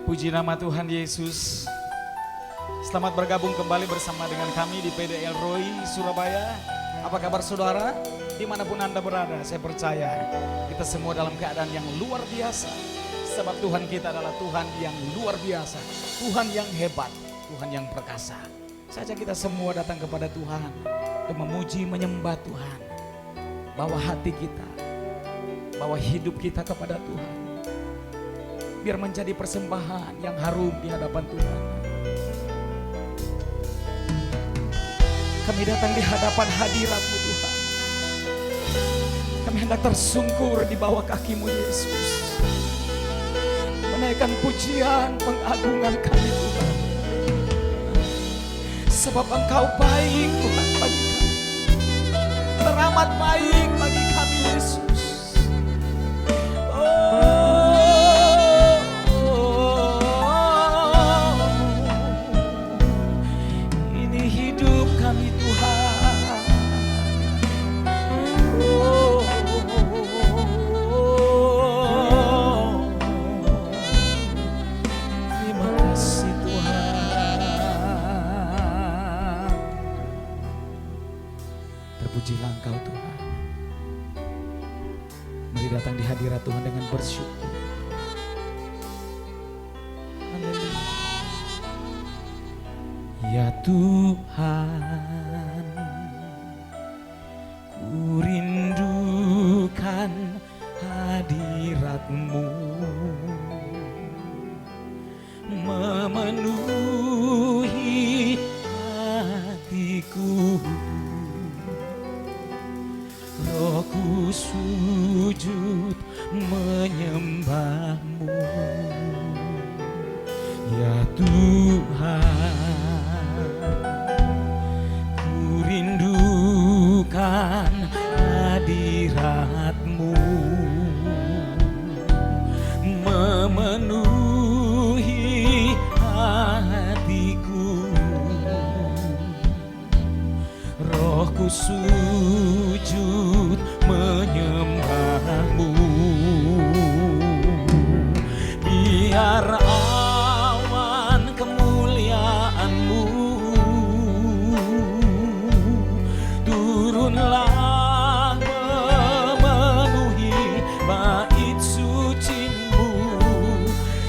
Puji nama Tuhan Yesus. Selamat bergabung kembali bersama dengan kami di PDL Roy Surabaya. Apa kabar saudara? Dimanapun Anda berada, saya percaya kita semua dalam keadaan yang luar biasa. Sebab Tuhan kita adalah Tuhan yang luar biasa, Tuhan yang hebat, Tuhan yang perkasa. Saja kita semua datang kepada Tuhan untuk memuji, menyembah Tuhan. Bawa hati kita, bawa hidup kita kepada Tuhan. Biar menjadi persembahan yang harum di hadapan Tuhan. Kami datang di hadapan hadirat-Mu Tuhan. Kami hendak tersungkur di bawah kaki-Mu Yesus. Menaikkan pujian pengagungan kami Tuhan. Sebab Engkau baik Tuhan bagi kami. Teramat baik bagi kami Yesus. Terpujilah Engkau Tuhan. Mari datang di hadirat Tuhan dengan bersyukur. Haleluya. Ya Tuhan, ku rindukan hadirat-Mu, memenuhi hatiku. Rohku sujud menyembah-Mu, ya Tuhan. Ku rindukan hadirat-Mu, memenuhi hatiku. Rohku sujud menyembah-Mu. Biar awan kemuliaan-Mu turunlah memenuhi bait suci-Mu.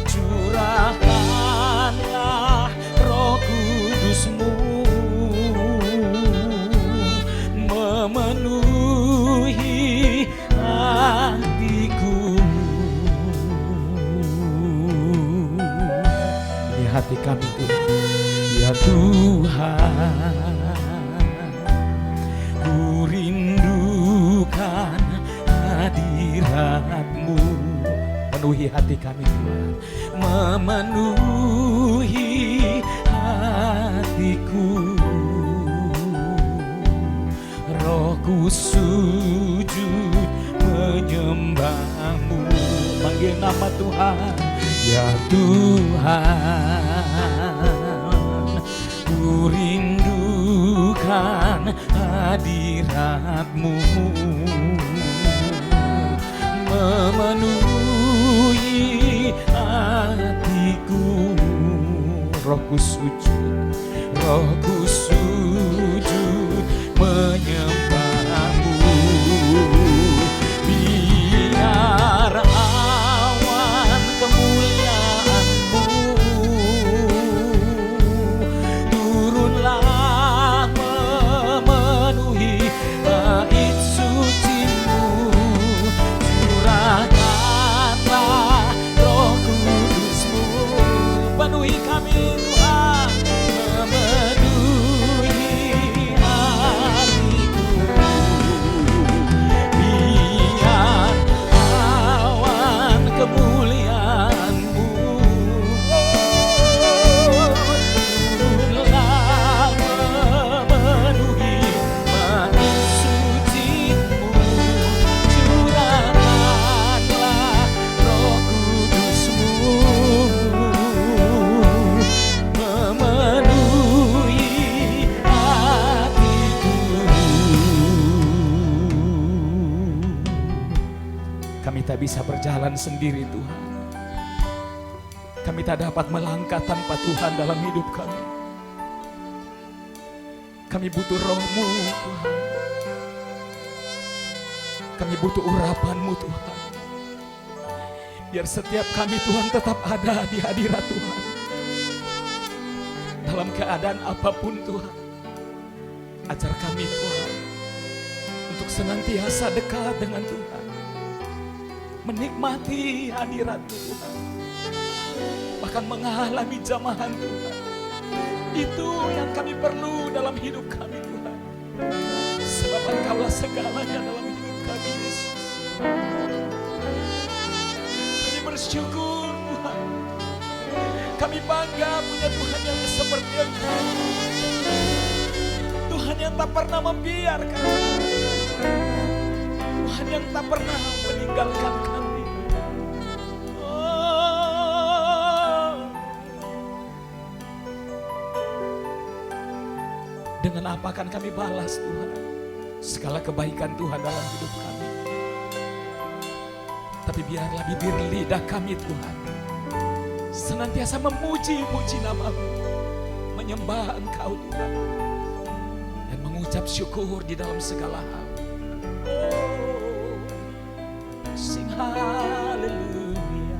Curahkanlah Roh Kudus-Mu memenuhi hatiku. Ini hati kami Tuhan, ya Tuhan. Ku rindukan hadirat-Mu, penuhi hati kami Tuhan, memenuhi hatiku. Rohku sujud menyembah-Mu. Panggil nama Tuhan, ya Tuhan. Ku rindukan hadirat-Mu, memenuhi hatiku. Rohku sujud, rohku sujud menyembah-Mu. Biar awan kemuliaan-Mu turunlah memenuhi bait suci-Mu. Curahkanlah Roh Kudus-Mu, penuhi kami Tuhan, memenuhi hatiku. Biar awan kemuliaan-Mu turunlah memenuhi bait suci-Mu. Curahkanlah Roh Kudus-Mu memenuhi hatiku. Kami tak bisa berjalan sendiri Tuhan. Kami tak dapat melangkah tanpa Tuhan dalam hidup kami. Kami butuh roh-Mu Tuhan. Kami butuh urapan-Mu Tuhan. Biar setiap kami Tuhan tetap ada di hadirat Tuhan. Dalam keadaan apapun Tuhan. Ajar kami Tuhan untuk senantiasa dekat dengan Tuhan. Menikmati hadirat Tuhan. Bahkan mengalami jamahan Tuhan. Itu yang kami perlu dalam hidup kami Tuhan. Sebab Engkaulah segalanya dalam hidup kami Yesus. Kami bersyukur Tuhan. Kami bangga punya Tuhan yang seperti Engkau. Tuhan yang tak pernah membiarkan kami. Tuhan yang tak pernah meninggalkan kami. Dengan apa akan kami balas Tuhan segala kebaikan Tuhan dalam hidup kami. Tapi biarlah bibir lidah kami Tuhan senantiasa memuji-muji nama-Mu, menyembah Engkau Tuhan, dan mengucap syukur di dalam segala hal. Sing hallelujah.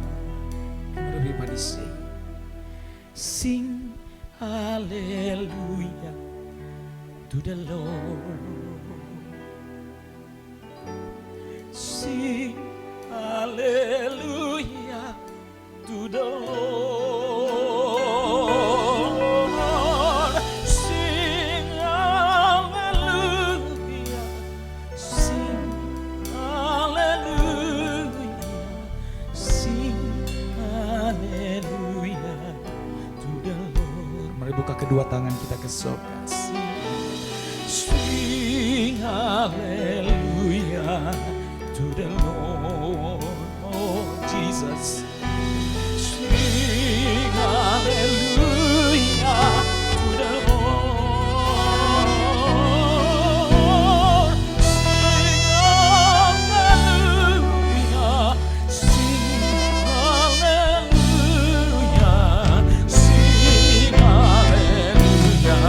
Come on everybody sing. Sing hallelujah to the Lord. Sing hallelujah to the Lord. Sing hallelujah. Sing hallelujah. Sing hallelujah to the Lord. Mari buka kedua tangan kita ke surga. Sing hallelujah to the Lord, oh Jesus. Sing hallelujah to the Lord. Sing hallelujah, sing hallelujah, sing hallelujah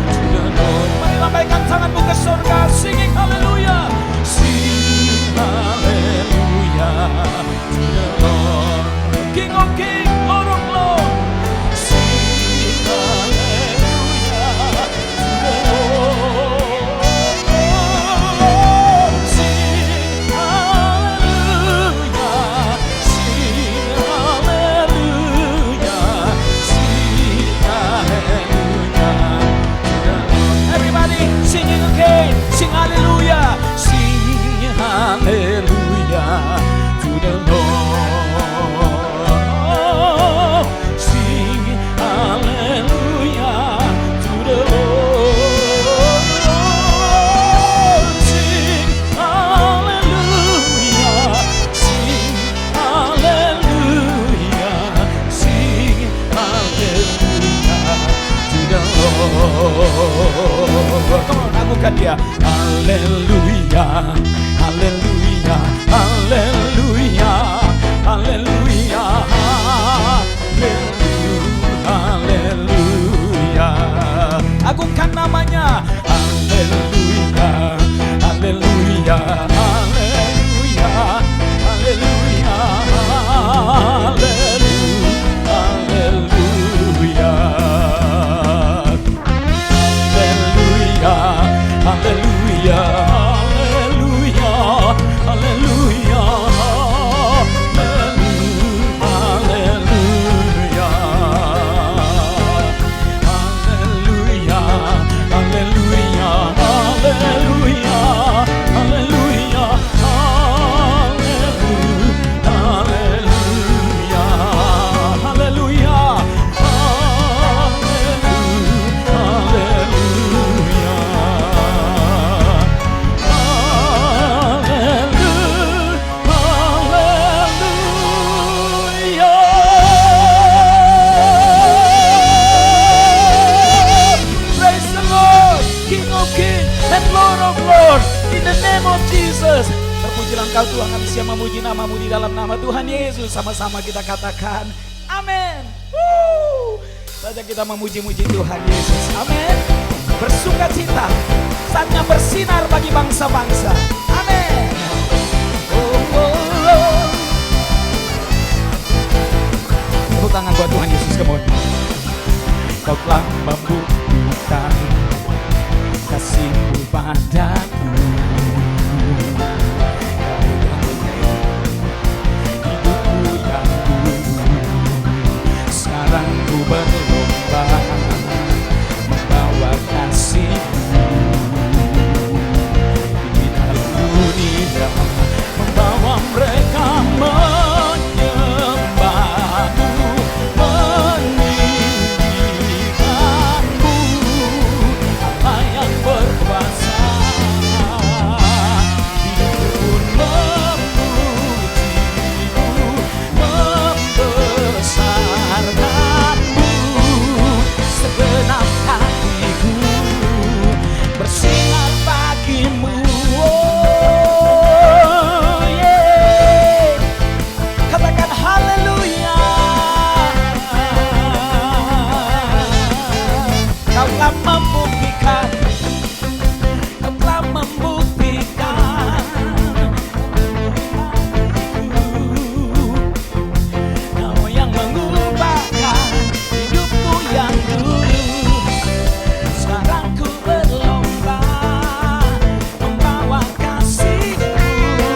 to the Lord. Mari lambaikan tanganmu ke surga, singing hallelujah. Sing hallelujah to the Lord. King of kings, Lord of lords. Sing hallelujah to the Lord. Sing hallelujah. Sing hallelujah. Sing hallelujah to the Lord. Everybody singing again. Sing hallelujah. Sing hallelujah to the Lord. Sing hallelujah to the Lord. Sing hallelujah. Sing hallelujah. Sing hallelujah to the Lord. Come on, lakukan dia. Hallelujah, hallelujah, hallelujah, hallelujah, hallelujah. Agungkan namanya. Hallelujah, hallelujah, hallelujah, hallelujah, hallelujah, hallelujah, hallelujah, hallelujah, hallelujah, Terpujilah Engkau Tuhan, kami siap memuji nama-Mu di dalam nama Tuhan Yesus. Sama-sama kita katakan Amin. Saja kita memuji-muji Tuhan Yesus. Amin. Bersuka cita, saatnya bersinar bagi bangsa-bangsa. Amin. Tepuk tangan buat Tuhan Yesus, come on. Kau telah membuktikan kasih-Mu padaku. Hidupku yang dulu, sekarang ku berlomba membawa kasih-Mu di dalam dunia, membawa mereka menyembah-Mu, meninggikan-Mu, Allah yang berkuasa. Hidupku memuji-Mu, membesarkan-Mu, segenap hatiku bersinar bagi-Mu. Oh, yeah. Katakan haleluya. Kau telah membuktikan, Kau telah membuktikan. Kau yang mengubahkan hidupku yang dulu, sekarang ku berlomba membawa kasih-Mu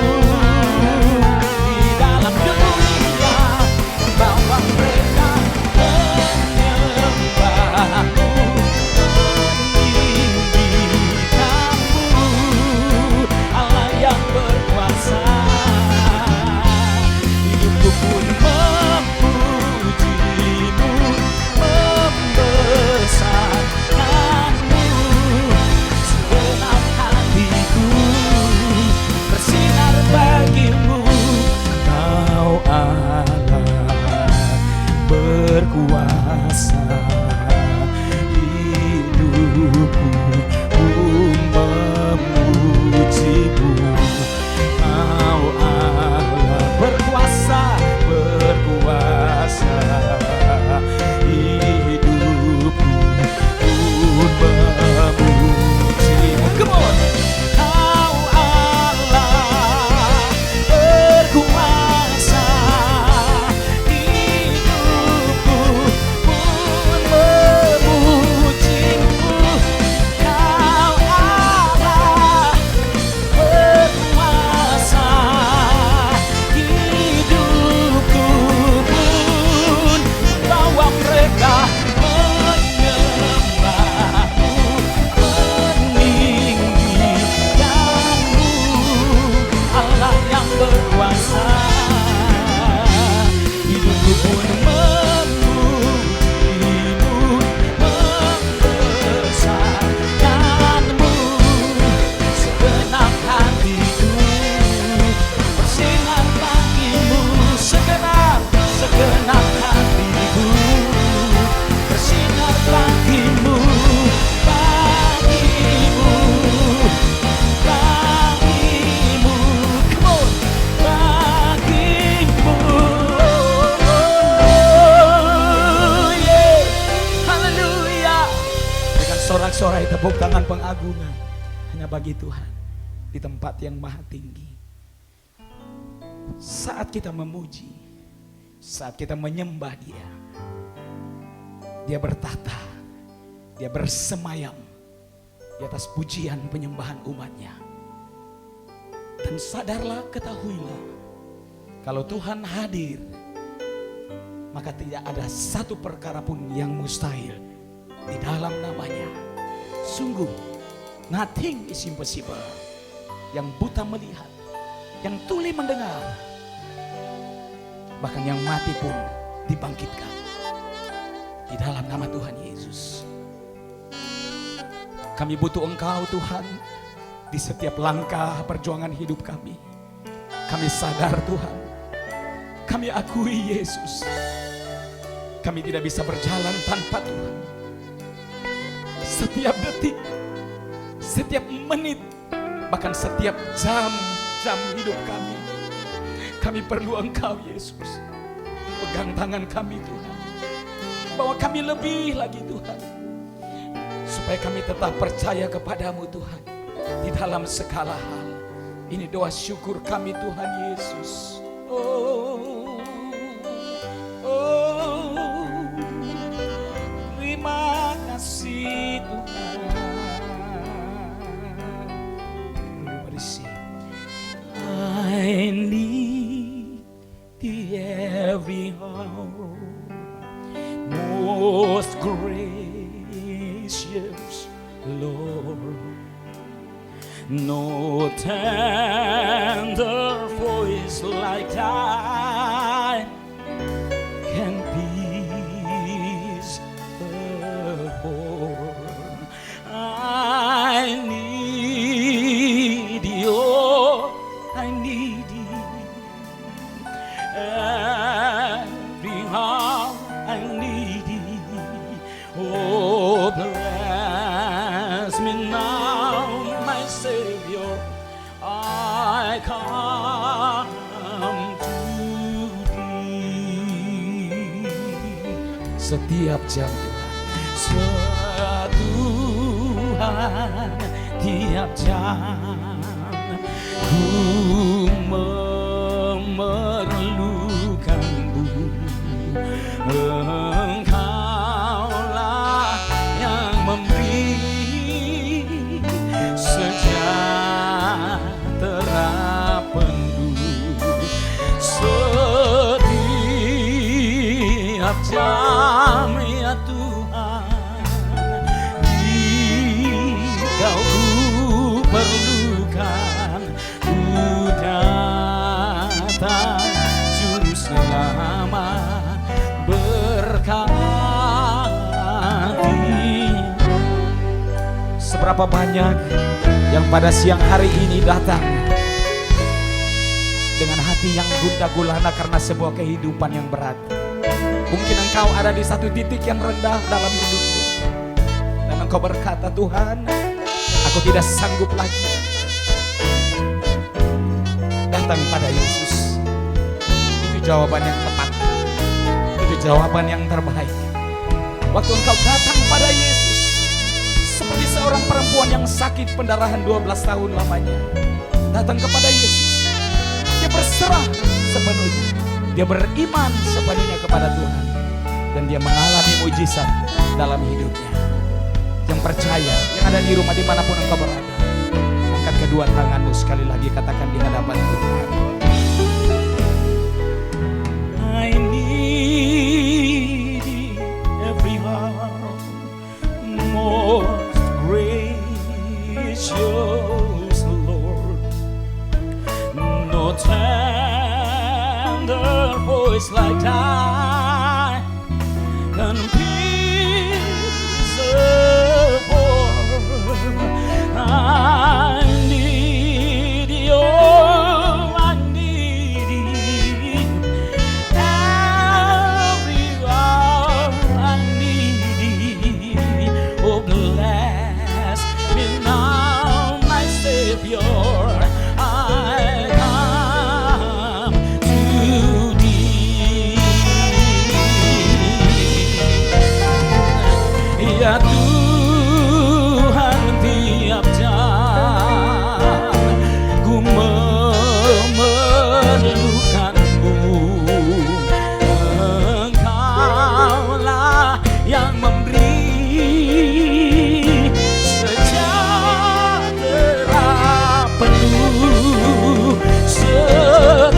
di dalam dunia, membawa mereka menyembah-Mu, meninggikan-Mu, Allah yang berkuasa. Hidupku pun memuji-Mu, membesarkan-Mu, segenap hatiku bersinar bagi-Mu. Kau Allah berkuasa, hidupku pun memuji-Mu. Kau Allah berkuasa, berkuasa, hidupku pun memuji-Mu. Come on. Kau Allah berkuasa, hidupku pun memuji-Mu. Kau Allah berkuasa, hidupku pun bawa mereka menyembah-Mu, meninggikan-Mu, Allah yang berkuasa. Hidupku pun memuji-Mu, membesarkan-Mu, segenap hatiku bersinar bagi-Mu. Segenap hatiku bersinar bagi-Mu, bagi-Mu, bagi-Mu. Come on, bagi-Mu. Oh, yeah. Haleluya. Dengan sorak-sorai tepuk tangan pengagungan hanya bagi Tuhan di tempat yang maha tinggi. Saat kita memuji, saat kita menyembah Dia, Dia bertata, Dia bersemayam di atas pujian penyembahan umatnya. Dan sadarlah, ketahuilah, kalau Tuhan hadir, maka tidak ada satu perkara pun yang mustahil di dalam namanya. Sungguh, nothing is impossible. Yang buta melihat, yang tuli mendengar, bahkan yang mati pun dibangkitkan di dalam nama Tuhan Yesus. Kami butuh Engkau Tuhan di setiap langkah perjuangan hidup kami. Kami sadar Tuhan, kami akui Yesus, kami tidak bisa berjalan tanpa Tuhan. Setiap detik, setiap menit, bahkan setiap jam hidup kami perlu Engkau Yesus. pegang tangan kami Tuhan. Bawa kami lebih lagi Tuhan. Supaya kami tetap percaya kepadamu Tuhan. Di dalam segala hal. Ini doa syukur kami Tuhan Yesus. Oh, terima kasih Tuhan. Mari sing. I need thee every hour, most gracious Lord. No tender voice like thine can peace afford. I need thee, oh, I need thee. Every hour I need thee. Oh, bless me now, my Savior. I come to thee. Setiap jam Tuhan, tiap jam ku memerlukanmu. Engkaulah yang memberi sejahtera penuh. Setiap jam ya Tuhan, Kau ku perlukan. Ku datang Juru Selamat berkati. Seberapa banyak yang pada siang hari ini datang dengan hati yang gundah gulana karena sebuah kehidupan yang berat. Mungkin engkau ada di satu titik yang rendah dalam hidupmu, dan engkau berkata, Tuhan, aku tidak sanggup lagi. Datang pada Yesus. Itu jawaban yang tepat. Itu jawaban yang terbaik. Waktu engkau datang pada Yesus, seperti seorang perempuan yang sakit pendarahan 12 tahun lamanya, datang kepada Yesus. Dia berserah sepenuhnya. Dia beriman sepenuhnya kepada Tuhan. Dan dia mengalami mujizat dalam hidupnya. Yang percaya, yang ada di rumah dimanapun engkau berada, angkat kedua tanganmu sekali lagi, katakan di hadapan Tuhan. I need thee every hour, most gracious Lord. No tender voice like thine can peace afford. I need thee, oh, I need thee. Every hour I need thee. Oh, bless me now, my Savior. I come to thee. Ya Tuhan, tiap jam ku memerlukanmu. Engkaulah yang memberi sejahtera penuh. Setiap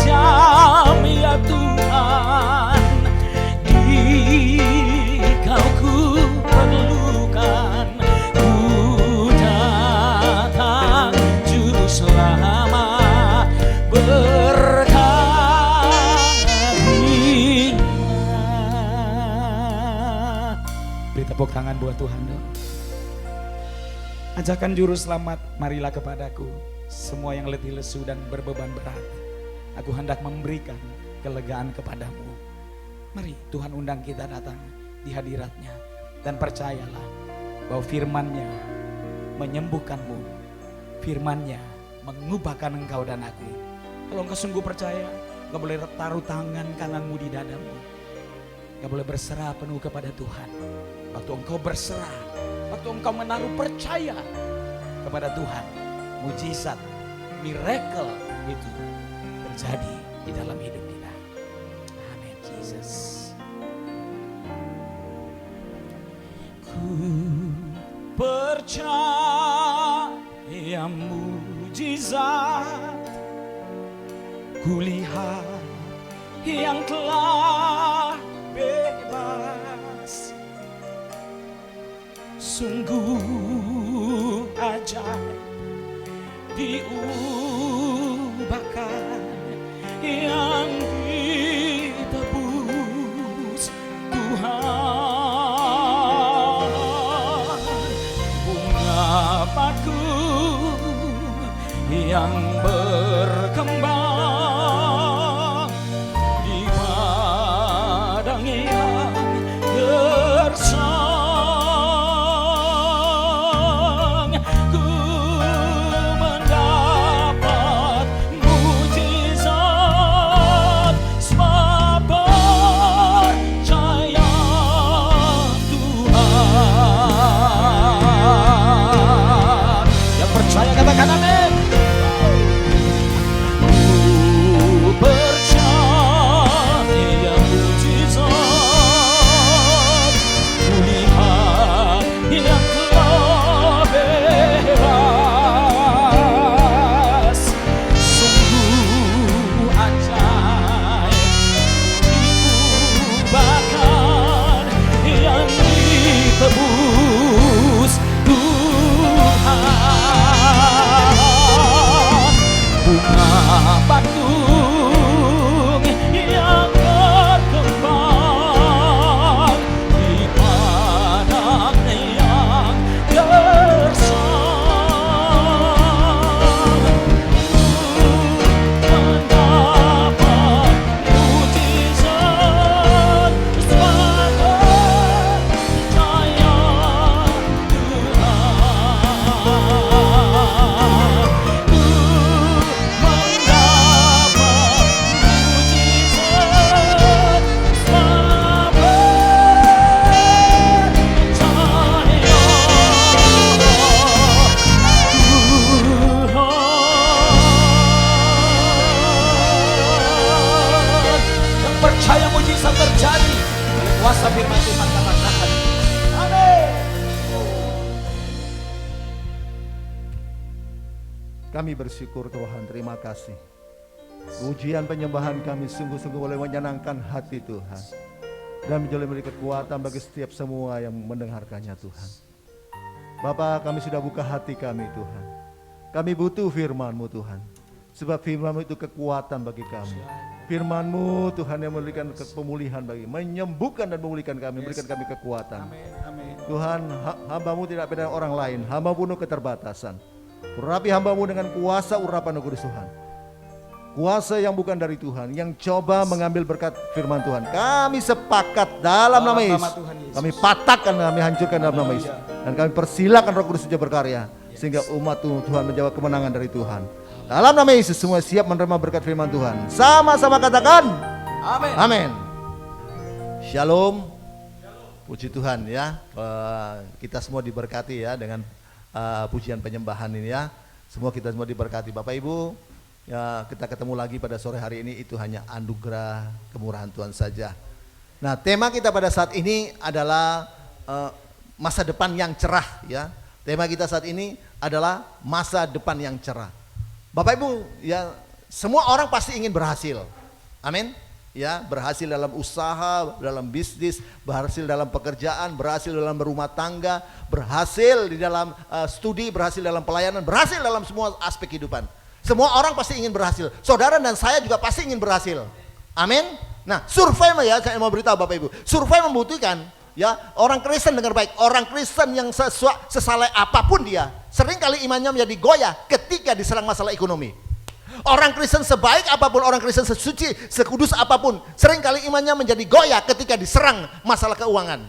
jam ya Tuhan, Kau ku perlukan. Ku datang Juru Selamat berkati. Beri tepuk tangan buat Tuhan dong. Ajakan Juru Selamat, marilah kepadaku, semua yang letih lesu dan berbeban berat. Aku hendak memberikan kelegaan kepadamu. Mari Tuhan undang kita datang di hadiratnya. Dan percayalah bahwa firman-Nya menyembuhkanmu. Firman-Nya mengubahkan engkau dan aku. Kalau engkau sungguh percaya, Gak boleh taruh tangan kananmu di dadamu. Gak boleh berserah penuh kepada Tuhan. Waktu engkau berserah, waktu engkau menaruh percaya kepada Tuhan, mujizat, miracle itu terjadi di dalam hidup kita. Amin, Jesus. Ku percaya mujizat, kulihat yang telah bebas, sungguh ajaib diubahkan yang ditebus Tuhan. Bunga bakung yang berkembang di padang yang gersang, ku mendapat mujizat sebab percaya Tuhan. Yang percaya katakan amin. Ku percaya mujizat, kulihat yang telah bebas, sungguh ajaib diubahkan yang ditebus Tuhan. Bunga bakung yang berkembang di padang yang gersang, mendapat mujizat sebab percaya yang percaya mujizat terjadi oleh kuasa firman Tuhan. Katakan amin. Kami bersyukur Tuhan, terima kasih. Pujian penyembahan kami sungguh-sungguh boleh menyenangkan hati Tuhan, dan boleh memberi kekuatan bagi setiap semua yang mendengarkannya Tuhan. Bapa, kami sudah buka hati kami Tuhan. Kami butuh firman-Mu Tuhan, sebab firman-Mu itu kekuatan bagi kami. Firman-Mu Tuhan yang memberikan pemulihan bagi, menyembuhkan dan memulihkan kami, memberikan kami kekuatan. Amin, amin. Tuhan, hamba-Mu tidak beda dengan orang lain, hamba penuh keterbatasan. Urapi hamba-Mu dengan kuasa urapan Roh Kudus Tuhan. Kuasa yang bukan dari Tuhan, yang coba mengambil berkat firman Tuhan. Kami sepakat dalam nama Yesus. Kami patahkan, kami hancurkan dalam nama Yesus. Dan kami persilakan Roh Kudus saja berkarya, sehingga umat Tuhan menjawab kemenangan dari Tuhan. Dalam nama Yesus semua siap menerima berkat firman Tuhan. Sama-sama katakan Amin. amin. Shalom. Puji Tuhan ya. Kita semua diberkati ya dengan pujian penyembahan ini ya. Semua kita semua diberkati. Bapak Ibu, ya, kita ketemu lagi pada sore hari ini, itu hanya anugerah kemurahan Tuhan saja. Nah, tema kita pada saat ini adalah masa depan yang cerah ya. Tema kita saat ini adalah masa depan yang cerah. Bapak Ibu, ya, semua orang pasti ingin berhasil. Amin. Ya, berhasil dalam usaha, dalam bisnis, berhasil dalam pekerjaan, berhasil dalam berumah tangga, berhasil di dalam studi, berhasil dalam pelayanan, berhasil dalam semua aspek kehidupan. Semua orang pasti ingin berhasil. Saudara dan saya juga pasti ingin berhasil. Amin. Nah, survei ya, saya mau beritahu Bapak Ibu. Survei membuktikan ya, orang Kristen dengar baik, orang Kristen yang sesaleh apapun dia, seringkali imannya menjadi goyah ketika diserang masalah ekonomi. Orang Kristen sebaik apapun, orang Kristen sesuci, sekudus apapun, seringkali imannya menjadi goyah ketika diserang masalah keuangan.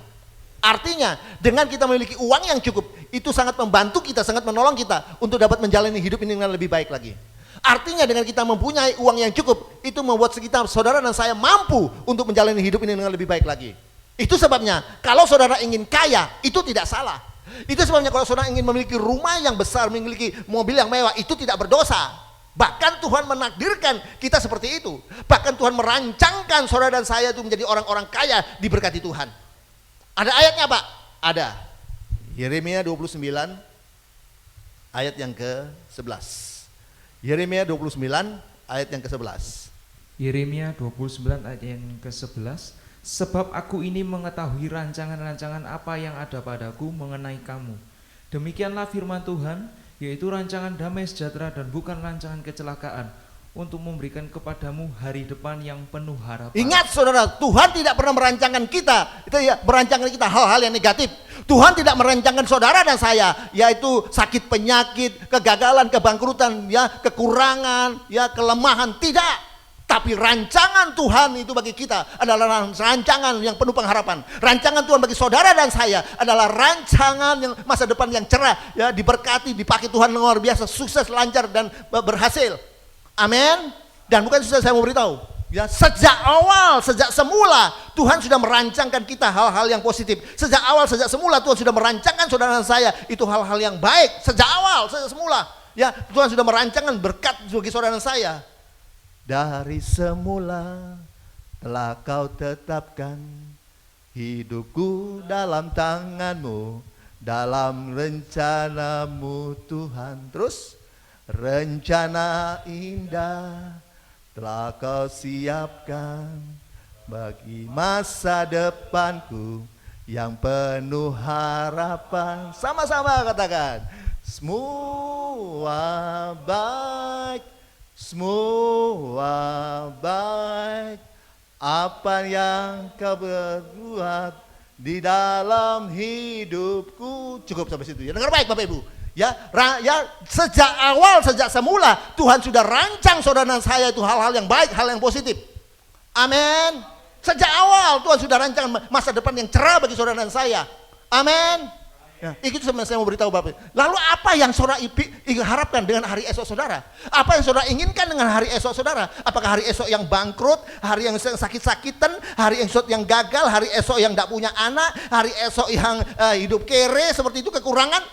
Artinya, dengan kita memiliki uang yang cukup, itu sangat membantu kita, sangat menolong kita untuk dapat menjalani hidup ini dengan lebih baik lagi. Artinya dengan kita mempunyai uang yang cukup, itu membuat kita, saudara dan saya mampu untuk menjalani hidup ini dengan lebih baik lagi. Itu sebabnya kalau saudara ingin kaya, itu tidak salah. Itu sebabnya kalau saudara ingin memiliki rumah yang besar, memiliki mobil yang mewah, itu tidak berdosa. Bahkan Tuhan menakdirkan kita seperti itu. Bahkan Tuhan merancangkan saudara dan saya itu menjadi orang-orang kaya diberkati Tuhan. Ada ayatnya Pak? Ada. Yeremia 29 ayat yang ke-11. Yeremia 29 ayat yang ke-11. Yeremia 29 ayat yang ke-11. Sebab aku ini mengetahui rancangan-rancangan apa yang ada padaku mengenai kamu. Demikianlah firman Tuhan, yaitu rancangan damai sejahtera dan bukan rancangan kecelakaan, untuk memberikan kepadamu hari depan yang penuh harapan. Ingat saudara, Tuhan tidak pernah merancangkan kita, merancangkan kita hal-hal yang negatif. Tuhan tidak merancangkan saudara dan saya, yaitu sakit penyakit, kegagalan, kebangkrutan, ya, kekurangan, ya, kelemahan, tidak. Tapi rancangan Tuhan itu bagi kita adalah rancangan yang penuh pengharapan. Rancangan Tuhan bagi saudara dan saya adalah rancangan yang masa depan yang cerah, ya, diberkati, dipakai Tuhan luar biasa, sukses, lancar dan berhasil. Amin. Dan bukan sudah saya mau beritahu, ya, sejak awal, sejak semula Tuhan sudah merancangkan kita hal-hal yang positif. Sejak awal, sejak semula Tuhan sudah merancangkan saudara dan saya itu hal-hal yang baik. Sejak awal, sejak semula, ya, Tuhan sudah merancangkan berkat bagi saudara dan saya. Dari semula telah kau tetapkan hidupku dalam tanganmu, dalam rencanamu Tuhan. Terus rencana indah telah kau siapkan bagi masa depanku yang penuh harapan. Sama-sama katakan, semua baik, semua baik, apa yang kau berbuat di dalam hidupku. Cukup sampai situ ya, dengar baik Bapak Ibu. Ya, sejak awal, sejak semula Tuhan sudah rancang saudara dan saya itu hal-hal yang baik, hal yang positif. Amin. Sejak awal Tuhan sudah rancang masa depan yang cerah bagi saudara dan saya. Amin. Ya, itu sebenarnya saya mau beritahu Bapak. Lalu apa yang saudara harapkan dengan hari esok saudara? Apa yang saudara inginkan dengan hari esok saudara? Apakah hari esok yang bangkrut, hari yang sakit-sakitan, hari esok yang gagal, hari esok yang tidak punya anak, hari esok yang hidup kere seperti itu, kekurangan?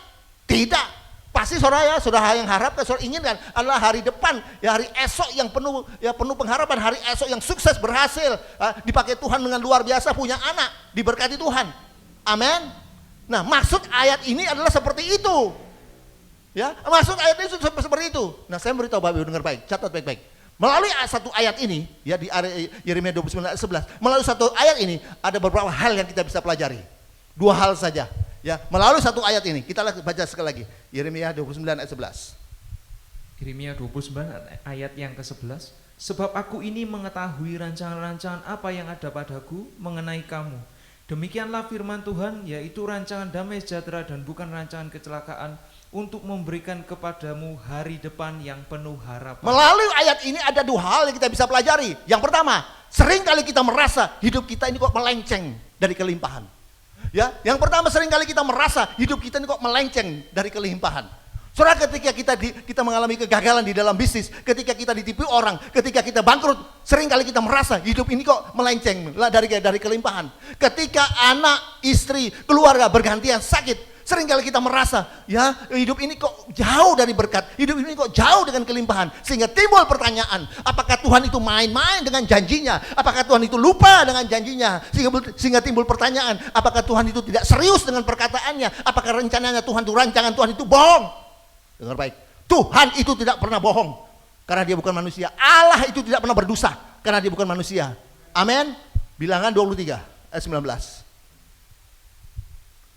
Tidak. Pasti saudara yang harapkan, saudara inginkan adalah hari depan, ya, hari esok yang penuh, ya, penuh pengharapan, hari esok yang sukses, berhasil, dipakai Tuhan dengan luar biasa, punya anak, diberkati Tuhan. Amin. Nah, maksud ayat ini adalah seperti itu. Ya, maksud ayat ini seperti itu. Nah, saya beritahu Bapak Ibu dengar baik, catat baik-baik. Melalui satu ayat ini, ya, di Yeremia 29 ayat 11, melalui satu ayat ini ada beberapa hal yang kita bisa pelajari. Dua hal saja. Ya, melalui satu ayat ini, kita baca sekali lagi. Yeremia 29 ayat 11. Yeremia 29 ayat yang ke-11. Sebab aku ini mengetahui rancangan-rancangan apa yang ada padaku mengenai kamu. Demikianlah firman Tuhan, yaitu rancangan damai sejahtera dan bukan rancangan kecelakaan, untuk memberikan kepadamu hari depan yang penuh harapan. Melalui ayat ini ada dua hal yang kita bisa pelajari. Yang pertama, sering kali kita merasa hidup kita ini kok melenceng dari kelimpahan. Ya, yang pertama sering kali kita merasa hidup kita ini kok melenceng dari kelimpahan. Saudara, ketika kita mengalami kegagalan di dalam bisnis, ketika kita ditipu orang, ketika kita bangkrut, sering kali kita merasa hidup ini kok melenceng dari kelimpahan. Ketika anak, istri, keluarga bergantian sakit, sering kali kita merasa, ya, hidup ini kok jauh dari berkat, hidup ini kok jauh dengan kelimpahan. Sehingga timbul pertanyaan, apakah Tuhan itu main-main dengan janjinya? Apakah Tuhan itu lupa dengan janjinya? Sehingga timbul pertanyaan, apakah Tuhan itu tidak serius dengan perkataannya? Apakah rencananya Tuhan itu, rancangan Tuhan itu bohong? Dengar baik, Tuhan itu tidak pernah bohong, karena dia bukan manusia. Allah itu tidak pernah berdosa, karena dia bukan manusia. Amin. Bilangan 23 ayat 19.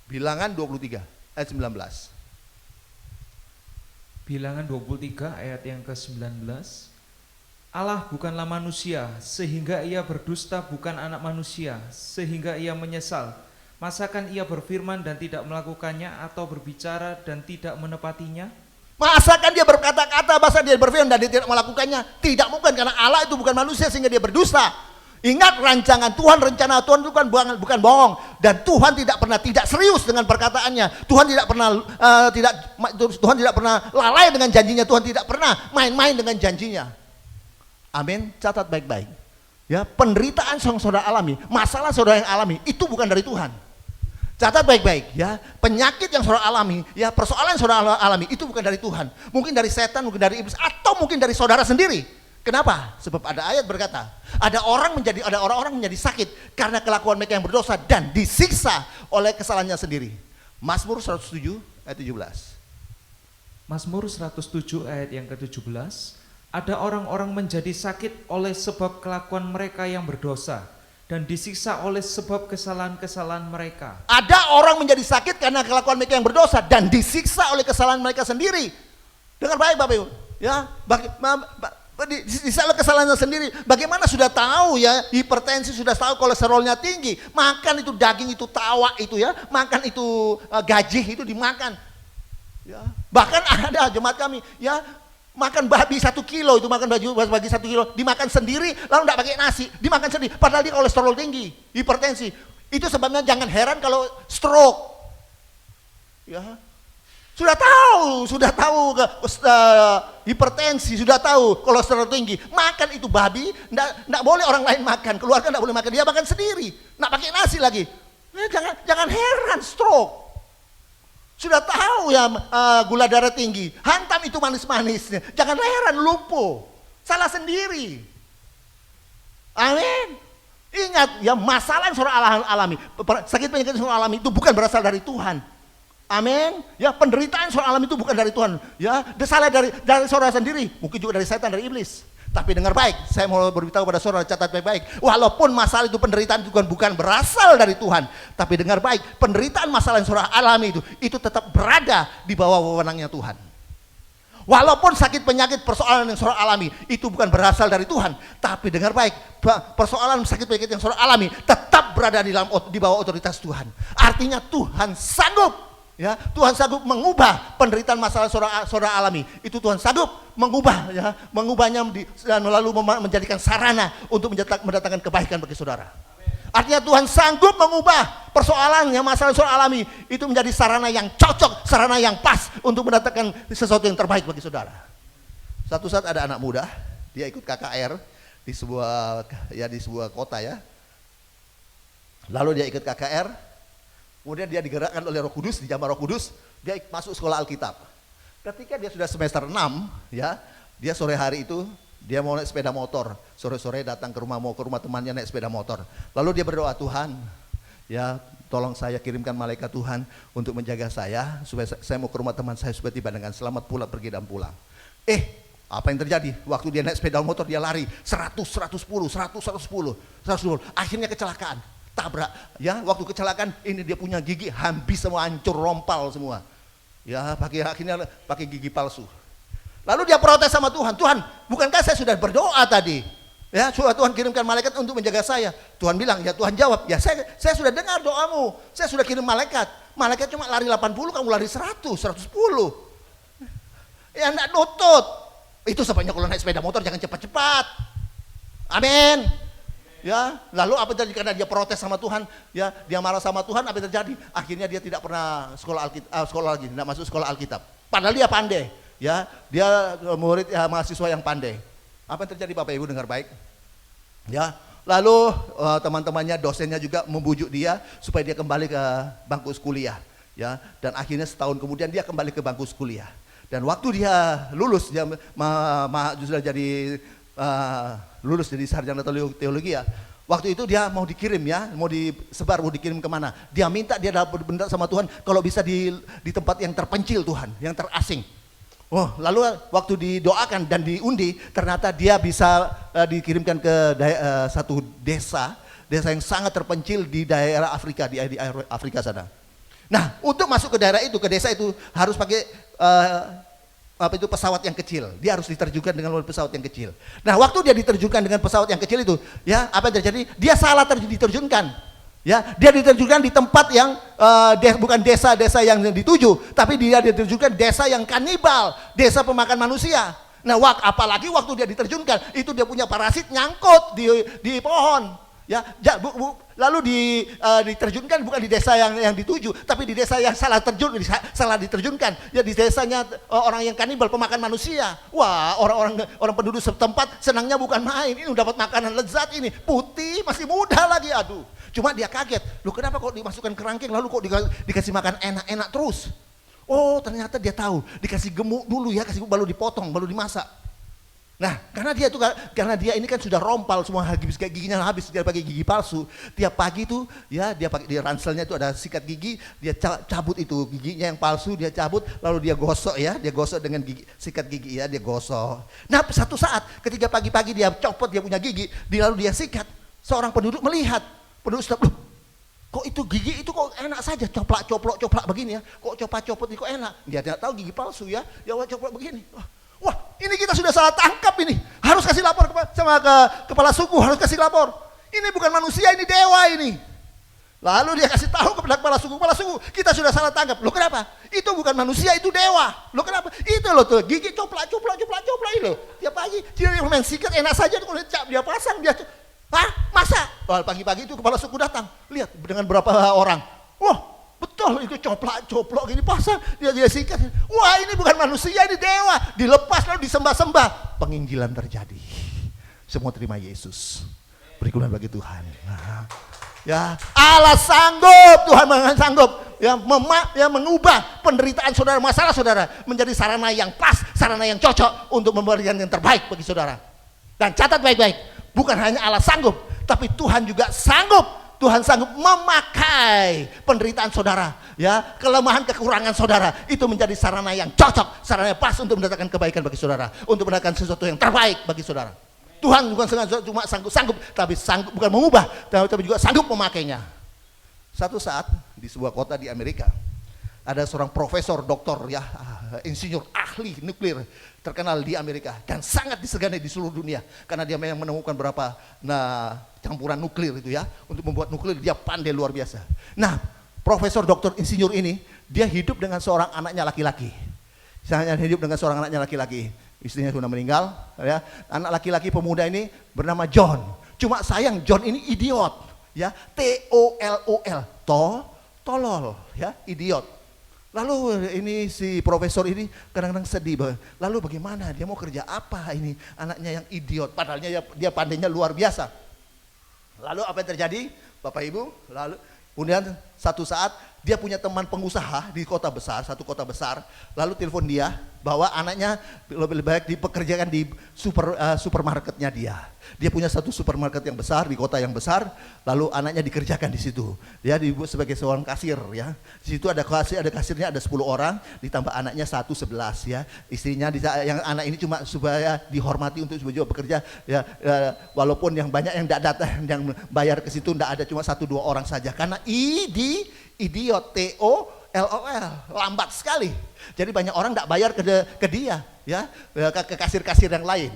Bilangan 23 ayat 19. Bilangan 23 ayat yang ke-19. Allah bukanlah manusia sehingga ia berdusta, bukan anak manusia sehingga ia menyesal. Masakan ia berfirman dan tidak melakukannya, atau berbicara dan tidak menepatinya? Masakan dia berkata-kata, masa dia berfirman dan dia tidak melakukannya? Tidak mungkin, karena Allah itu bukan manusia sehingga dia berdusta. Ingat rancangan Tuhan, rencana Tuhan itu kan bukan bohong, dan Tuhan tidak pernah tidak serius dengan perkataannya. Tuhan tidak pernah lalai dengan janjinya. Tuhan tidak pernah main-main dengan janjinya. Amin. Catat baik-baik. Ya, penderitaan yang saudara alami, masalah saudara yang alami itu bukan dari Tuhan. Catat baik-baik ya, penyakit yang saudara alami, ya persoalan yang saudara alami itu bukan dari Tuhan. Mungkin dari setan, mungkin dari iblis, atau mungkin dari saudara sendiri. Kenapa? Sebab ada ayat berkata, ada orang-orang menjadi sakit karena kelakuan mereka yang berdosa dan disiksa oleh kesalahannya sendiri. Mazmur 107 ayat 17. Mazmur 107 ayat yang ke-17. Ada orang-orang menjadi sakit oleh sebab kelakuan mereka yang berdosa dan disiksa oleh sebab kesalahan-kesalahan mereka. Ada orang menjadi sakit karena kelakuan mereka yang berdosa dan disiksa oleh kesalahan mereka sendiri. Dengar baik Bapak Ibu, ya. Disiksa oleh kesalahannya sendiri. Bagaimana sudah tahu ya, hipertensi, sudah tahu kolesterolnya tinggi, makan itu daging itu tawa itu ya, makan itu gaji itu dimakan. Ya. Bahkan ada jemaat kami ya, makan babi 1 kilo itu, makan bagi 1 kilo dimakan sendiri, lalu tidak pakai nasi, dimakan sendiri, padahal dia kolesterol tinggi, hipertensi. Itu sebabnya jangan heran kalau stroke. Ya. Sudah tahu hipertensi, sudah tahu kolesterol tinggi, makan itu babi, tidak boleh orang lain makan, keluarga tidak boleh makan, dia makan sendiri, tidak pakai nasi lagi. Jangan heran stroke. Sudah tahu ya gula darah tinggi, hantam itu manis-manisnya, jangan heran lumpuh, salah sendiri. Amin. Ingat ya, masalah yang saudara alami, sakit penyakit yang saudara alami itu bukan berasal dari Tuhan. Amin. Ya, penderitaan saudara alami itu bukan dari Tuhan. Ya, salah dari saudara sendiri, mungkin juga dari setan, dari iblis. Tapi dengar baik, saya mau beritahu pada saudara, catat baik-baik. Walaupun masalah itu, penderitaan itu bukan berasal dari Tuhan, tapi dengar baik, penderitaan masalah yang saudara alami itu tetap berada di bawah wewenangnya Tuhan. Walaupun sakit penyakit persoalan yang saudara alami itu bukan berasal dari Tuhan, tapi dengar baik, persoalan sakit penyakit yang saudara alami tetap berada di bawah otoritas Tuhan. Artinya Tuhan sanggup. Ya, Tuhan sanggup mengubah penderitaan masalah saudara alami. Itu Tuhan sanggup mengubahnya dan lalu menjadikan sarana untuk mendatangkan kebaikan bagi saudara. Artinya Tuhan sanggup mengubah persoalan yang masalah saudara alami itu menjadi sarana yang cocok, sarana yang pas untuk mendatangkan sesuatu yang terbaik bagi saudara. Satu saat ada anak muda, dia ikut KKR di sebuah kota ya. Lalu dia ikut KKR. Kemudian dia digerakkan oleh Roh Kudus, dijamah Roh Kudus, dia masuk sekolah Alkitab. Ketika dia sudah semester 6, ya, dia sore hari itu dia mau naik sepeda motor. Sore-sore datang ke rumah temannya naik sepeda motor. Lalu dia berdoa, Tuhan, ya, tolong saya kirimkan malaikat Tuhan untuk menjaga saya supaya saya mau ke rumah teman saya supaya tiba dengan selamat pergi dan pulang. Apa yang terjadi? Waktu dia naik sepeda motor dia lari 100, 110. Akhirnya kecelakaan. Tabrak ya, waktu kecelakaan ini dia punya gigi habis semua, hancur, rompal semua ya, akhirnya pakai gigi palsu. Lalu dia protes sama Tuhan, Tuhan, bukankah saya sudah berdoa tadi ya, Tuhan kirimkan malaikat untuk menjaga saya. Tuhan bilang, ya Tuhan jawab, ya saya sudah dengar doamu, saya sudah kirim malaikat cuma lari 80, kamu lari 100, 110 ya, enggak nutut. Itu sebabnya kalau naik sepeda motor jangan cepat-cepat. Amin. Ya, lalu apa terjadi? Karena dia protes sama Tuhan, ya, dia marah sama Tuhan, apa yang terjadi? Akhirnya dia tidak pernah sekolah lagi, tidak masuk sekolah Alkitab. Padahal dia pandai, ya, dia murid ya, mahasiswa yang pandai. Apa yang terjadi Bapak Ibu, dengar baik? Ya, lalu teman-temannya, dosennya juga membujuk dia supaya dia kembali ke bangku kuliah, ya, dan akhirnya setahun kemudian dia kembali ke bangku kuliah. Dan waktu dia lulus, dia sudah jadi lulus jadi sarjana teologi ya. Waktu itu dia mau dikirim ya, mau dikirim kemana? Dia minta, dia dapat benar sama Tuhan, kalau bisa di tempat yang terpencil Tuhan, yang terasing. Lalu waktu didoakan dan diundi, ternyata dia bisa dikirimkan ke satu desa yang sangat terpencil di daerah Afrika, di Afrika sana. Nah, untuk masuk ke daerah itu, ke desa itu harus pakai pesawat yang kecil. Dia harus diterjunkan dengan pesawat yang kecil. Nah, waktu dia diterjunkan dengan pesawat yang kecil itu, ya, apa yang terjadi? Dia salah diterjunkan. Ya, dia diterjunkan di tempat yang bukan desa yang dituju, tapi dia diterjunkan desa yang kanibal, desa pemakan manusia. Nah, apalagi waktu dia diterjunkan, itu dia punya parasit nyangkut di pohon. Ya, lalu diterjunkan bukan di desa yang dituju, tapi di desa yang salah diterjunkan. Ya, di desanya orang yang kanibal, pemakan manusia. Wah, orang penduduk setempat senangnya bukan main. Ini udah dapat makanan lezat ini, putih, masih muda lagi. Aduh, cuma dia kaget. Loh, kenapa kok dimasukkan kerangkeng lalu kok dikasih makan enak-enak terus? Oh, ternyata dia tahu, dikasih gemuk dulu ya, baru dipotong, baru dimasak. Nah, karena dia ini kan sudah rompal semua, giginya habis, dia pakai gigi palsu. Tiap pagi tuh ya dia pakai di ranselnya itu ada sikat gigi, dia cabut itu giginya yang palsu, dia cabut lalu dia gosok ya, dia gosok dengan sikat gigi ya, dia gosok. Nah, satu saat ketika pagi-pagi dia copot dia punya gigi, lalu dia sikat, seorang penduduk melihat, penduduk sudah, loh, kok itu gigi itu kok enak saja, coplak begini ya, kok copot ini kok enak. Dia tidak tahu gigi palsu ya, coplak begini. Wah, ini kita sudah salah tangkap ini. Harus kasih lapor sama kepala suku, harus kasih lapor. Ini bukan manusia, ini dewa ini. Lalu dia kasih tahu kepada kepala suku, kita sudah salah tangkap. Loh, kenapa? Itu bukan manusia, itu dewa. Loh, kenapa? Itu loh tuh, gigi coplak ini loh. Tiap pagi dia main sikat enak saja, dia pasang, dia. Hah? Masa? Oh, pagi-pagi itu kepala suku datang. Lihat dengan berapa orang. Wah, betul itu coplak gini pasang, dia sikat. Wah, ini bukan manusia, ini dewa. Dilepas lalu disembah-sembah. Penginjilan terjadi. Semua terima Yesus. Berikulan bagi Tuhan. Nah, ya, Allah sanggup, Tuhan sanggup ya mengubah penderitaan saudara, masalah saudara menjadi sarana yang pas, sarana yang cocok untuk memberikan yang terbaik bagi saudara. Dan catat baik-baik, bukan hanya Allah sanggup, tapi Tuhan juga sanggup. Tuhan sanggup memakai penderitaan saudara, ya, kelemahan kekurangan saudara itu menjadi sarana yang cocok, sarana yang pas untuk mendatangkan kebaikan bagi saudara, untuk mendatangkan sesuatu yang terbaik bagi saudara. Tuhan bukan cuma sanggup, tapi sanggup bukan mengubah, tapi juga sanggup memakainya. Satu saat di sebuah kota di Amerika ada seorang profesor, doktor, ya, insinyur, ahli nuklir terkenal di Amerika dan sangat disegani di seluruh dunia karena dia memang menemukan beberapa campuran nuklir itu ya, untuk membuat nuklir dia pandai luar biasa. Nah, profesor doktor insinyur ini dia hidup dengan seorang anaknya laki-laki. Istrinya sudah meninggal ya. Anak laki-laki pemuda ini bernama John. Cuma sayang John ini idiot ya, TOLOL, tolol ya, idiot. Lalu ini si profesor ini kadang-kadang sedih. Lalu bagaimana? Dia mau kerja apa ini? Anaknya yang idiot. Padahal dia pandainya luar biasa. Lalu apa yang terjadi? Bapak Ibu, lalu kemudian satu saat dia punya teman pengusaha di satu kota besar. Lalu telepon dia bahwa anaknya lebih baik dipekerjakan di supermarketnya dia. Dia punya satu supermarket yang besar di kota yang besar, lalu anaknya dikerjakan di situ. Dia dibuat sebagai seorang kasir ya. Di situ ada kasirnya ada 10 orang, ditambah anaknya 11 ya. Istrinya yang anak ini cuma supaya dihormati untuk juga bekerja ya, walaupun yang banyak yang tidak datang, yang bayar ke situ tidak ada, cuma 1-2 orang saja karena idiot, TOLOL, lambat sekali. Jadi banyak orang tidak bayar ke dia ya, ke kasir-kasir yang lain.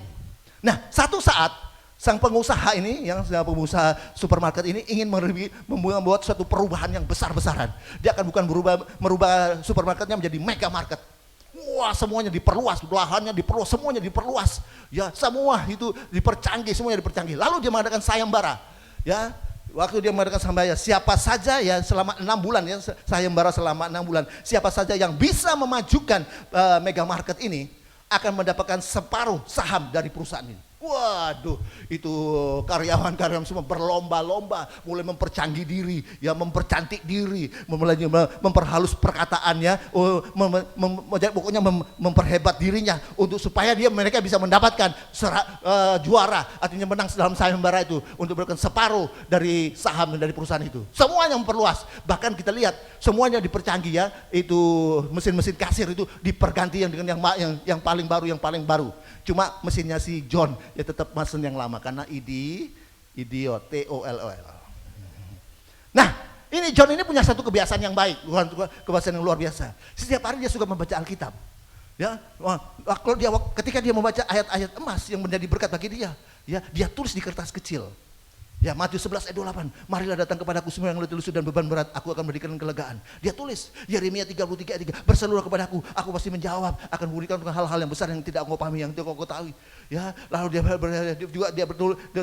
Nah, satu saat sang pengusaha ini, pengusaha supermarket ini ingin membuat suatu perubahan yang besar-besaran. Dia akan bukan merubah supermarketnya menjadi mega market. Wah, semuanya diperluas, lahannya diperluas, semuanya diperluas. Ya, semua itu semuanya dipercanggih. Lalu dia mengadakan sayembara. Ya, waktu dia mengadakan sayembara, siapa saja ya selama 6 bulan ya, sayembara selama 6 bulan. Siapa saja yang bisa memajukan mega market ini akan mendapatkan separuh saham dari perusahaan ini. Waduh, itu karyawan-karyawan semua berlomba-lomba, mulai mempercanggih diri, ya mempercantik diri, mulai memperhalus perkataannya, pokoknya memperhebat dirinya untuk supaya mereka bisa mendapatkan juara, artinya menang dalam sayembara itu untuk mendapatkan separuh dari saham dari perusahaan itu. Semuanya memperluas, bahkan kita lihat semuanya dipercanggih ya, itu mesin-mesin kasir itu diperganti dengan yang paling baru. Cuma mesinnya si John ya tetap mesin yang lama karena idiot, TOLOL. Nah, ini John ini punya satu kebiasaan yang baik, kebiasaan yang luar biasa. Setiap hari dia suka membaca Alkitab. Ya, ketika dia membaca ayat-ayat emas yang menjadi berkat bagi dia, ya dia tulis di kertas kecil. Ya, Matius 11 ayat 28. Marilah datang kepadaku semua yang letih lesu dan beban berat, aku akan memberikan kelegaan. Dia tulis, Yeremia 33 ayat 3, berserulah kepadaku, aku pasti menjawab, akan memberikan hal-hal yang besar yang tidak engkau pahami, yang tidak engkau ketahui. Ya, lalu dia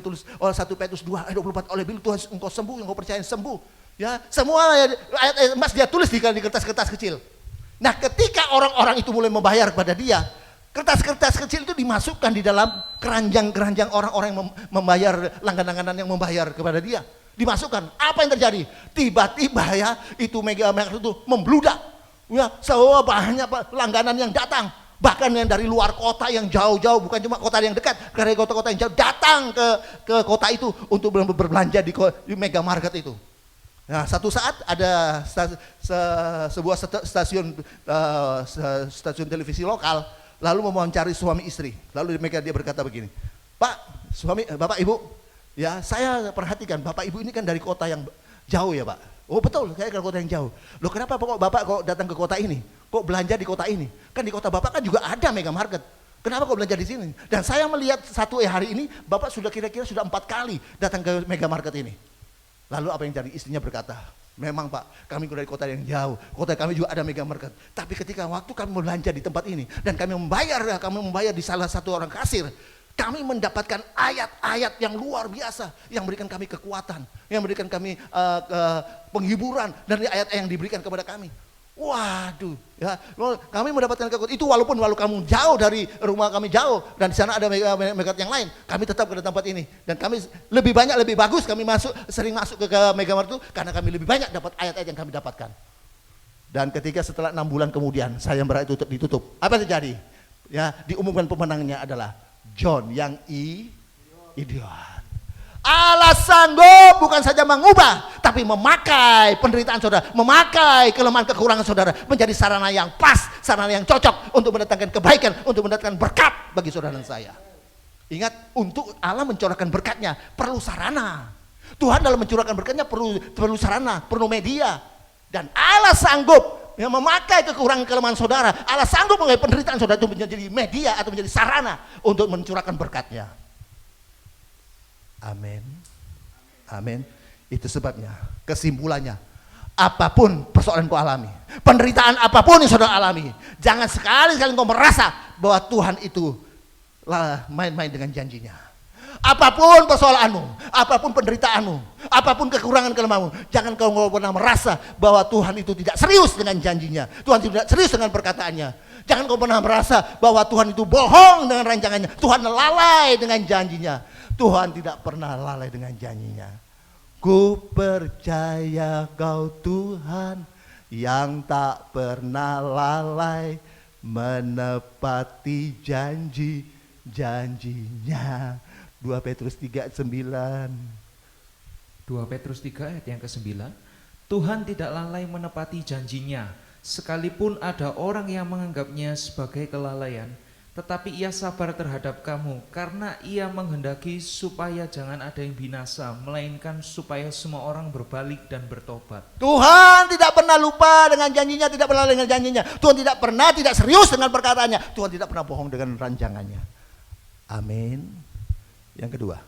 tulis oleh 1 Petrus 2 ayat 24, oleh bilu Tuhan engkau sembuh, yang engkau percaya sembuh. Ya, semua ayat emas dia tulis di kertas-kertas kecil. Nah, ketika orang-orang itu mulai membayar kepada dia, kertas-kertas kecil itu dimasukkan di dalam keranjang-keranjang orang-orang yang membayar, langganan-langganan yang membayar kepada dia. Dimasukkan. Apa yang terjadi? Tiba-tiba ya, itu mega itu membludak. Ya, semua banyak langganan yang datang. Bahkan yang dari luar kota yang jauh-jauh, bukan cuma kota yang dekat, dari kota-kota yang jauh datang ke kota itu untuk berbelanja di mega market itu. Nah, satu saat ada sebuah stasiun televisi lokal lalu mewawancari suami istri. Lalu dia berkata begini, Pak, Bapak Ibu, ya saya perhatikan Bapak Ibu ini kan dari kota yang jauh ya Pak. Oh betul, saya dari kota yang jauh. Loh kenapa kok Bapak kok datang ke kota ini? Kok belanja di kota ini? Kan di kota Bapak kan juga ada mega market. Kenapa kok belanja di sini? Dan saya melihat satu hari ini Bapak sudah kira-kira 4 kali datang ke mega market ini. Lalu apa yang jadi? Istrinya berkata, memang Pak, kami dari kota yang jauh, kota kami juga ada mega market. Tapi ketika waktu kami belanja di tempat ini dan kami membayar di salah satu orang kasir, kami mendapatkan ayat-ayat yang luar biasa yang memberikan kami kekuatan, yang memberikan kami penghiburan dari ayat yang diberikan kepada kami. Waduh, ya, kami mendapatkan kekuatan itu walaupun kamu jauh dari rumah kami jauh dan di sana ada mega yang lain, kami tetap ke tempat ini dan kami lebih bagus kami sering masuk ke mega market itu karena kami lebih banyak dapat ayat-ayat yang kami dapatkan. Dan ketika setelah 6 bulan kemudian saya merasa itu ditutup, apa yang terjadi? Ya, diumumkan pemenangnya adalah John yang idiot. Allah sanggup bukan saja mengubah, tapi memakai penderitaan saudara, memakai kelemahan kekurangan saudara menjadi sarana yang pas, sarana yang cocok untuk mendatangkan kebaikan, untuk mendatangkan berkat bagi saudara dan saya. Ingat, untuk Allah mencurahkan berkatnya perlu sarana. Tuhan dalam mencurahkan berkatnya perlu sarana, perlu media. Dan Allah sanggup yang memakai kekurangan kelemahan saudara, Allah sanggup memakai penderitaan saudara itu menjadi media atau menjadi sarana untuk mencurahkan berkatnya. Amin. Amin. Itu sebabnya, kesimpulannya, apapun persoalan kau alami, penderitaan apapun yang saudara alami, jangan sekali-kali kau merasa bahwa Tuhan itu main-main dengan janjinya. Apapun persoalanmu, apapun penderitaanmu, apapun kekurangan kelemahanmu, jangan kau pernah merasa bahwa Tuhan itu tidak serius dengan janjinya, Tuhan tidak serius dengan perkataannya. Jangan kau pernah merasa bahwa Tuhan itu bohong dengan rancangannya, Tuhan lalai dengan janjinya. Tuhan tidak pernah lalai dengan janjinya. Ku percaya kau Tuhan yang tak pernah lalai menepati janji-janjinya. 2 Petrus 3 ayat 9. 2 Petrus 3 ayat yang ke-9. Tuhan tidak lalai menepati janjinya, sekalipun ada orang yang menganggapnya sebagai kelalaian. Tetapi ia sabar terhadap kamu, karena ia menghendaki supaya jangan ada yang binasa, melainkan supaya semua orang berbalik dan bertobat. Tuhan tidak pernah lupa dengan janjinya, tidak pernah dengan janjinya. Tuhan tidak pernah tidak serius dengan perkataannya. Tuhan tidak pernah bohong dengan rancangannya. Amin. Yang kedua,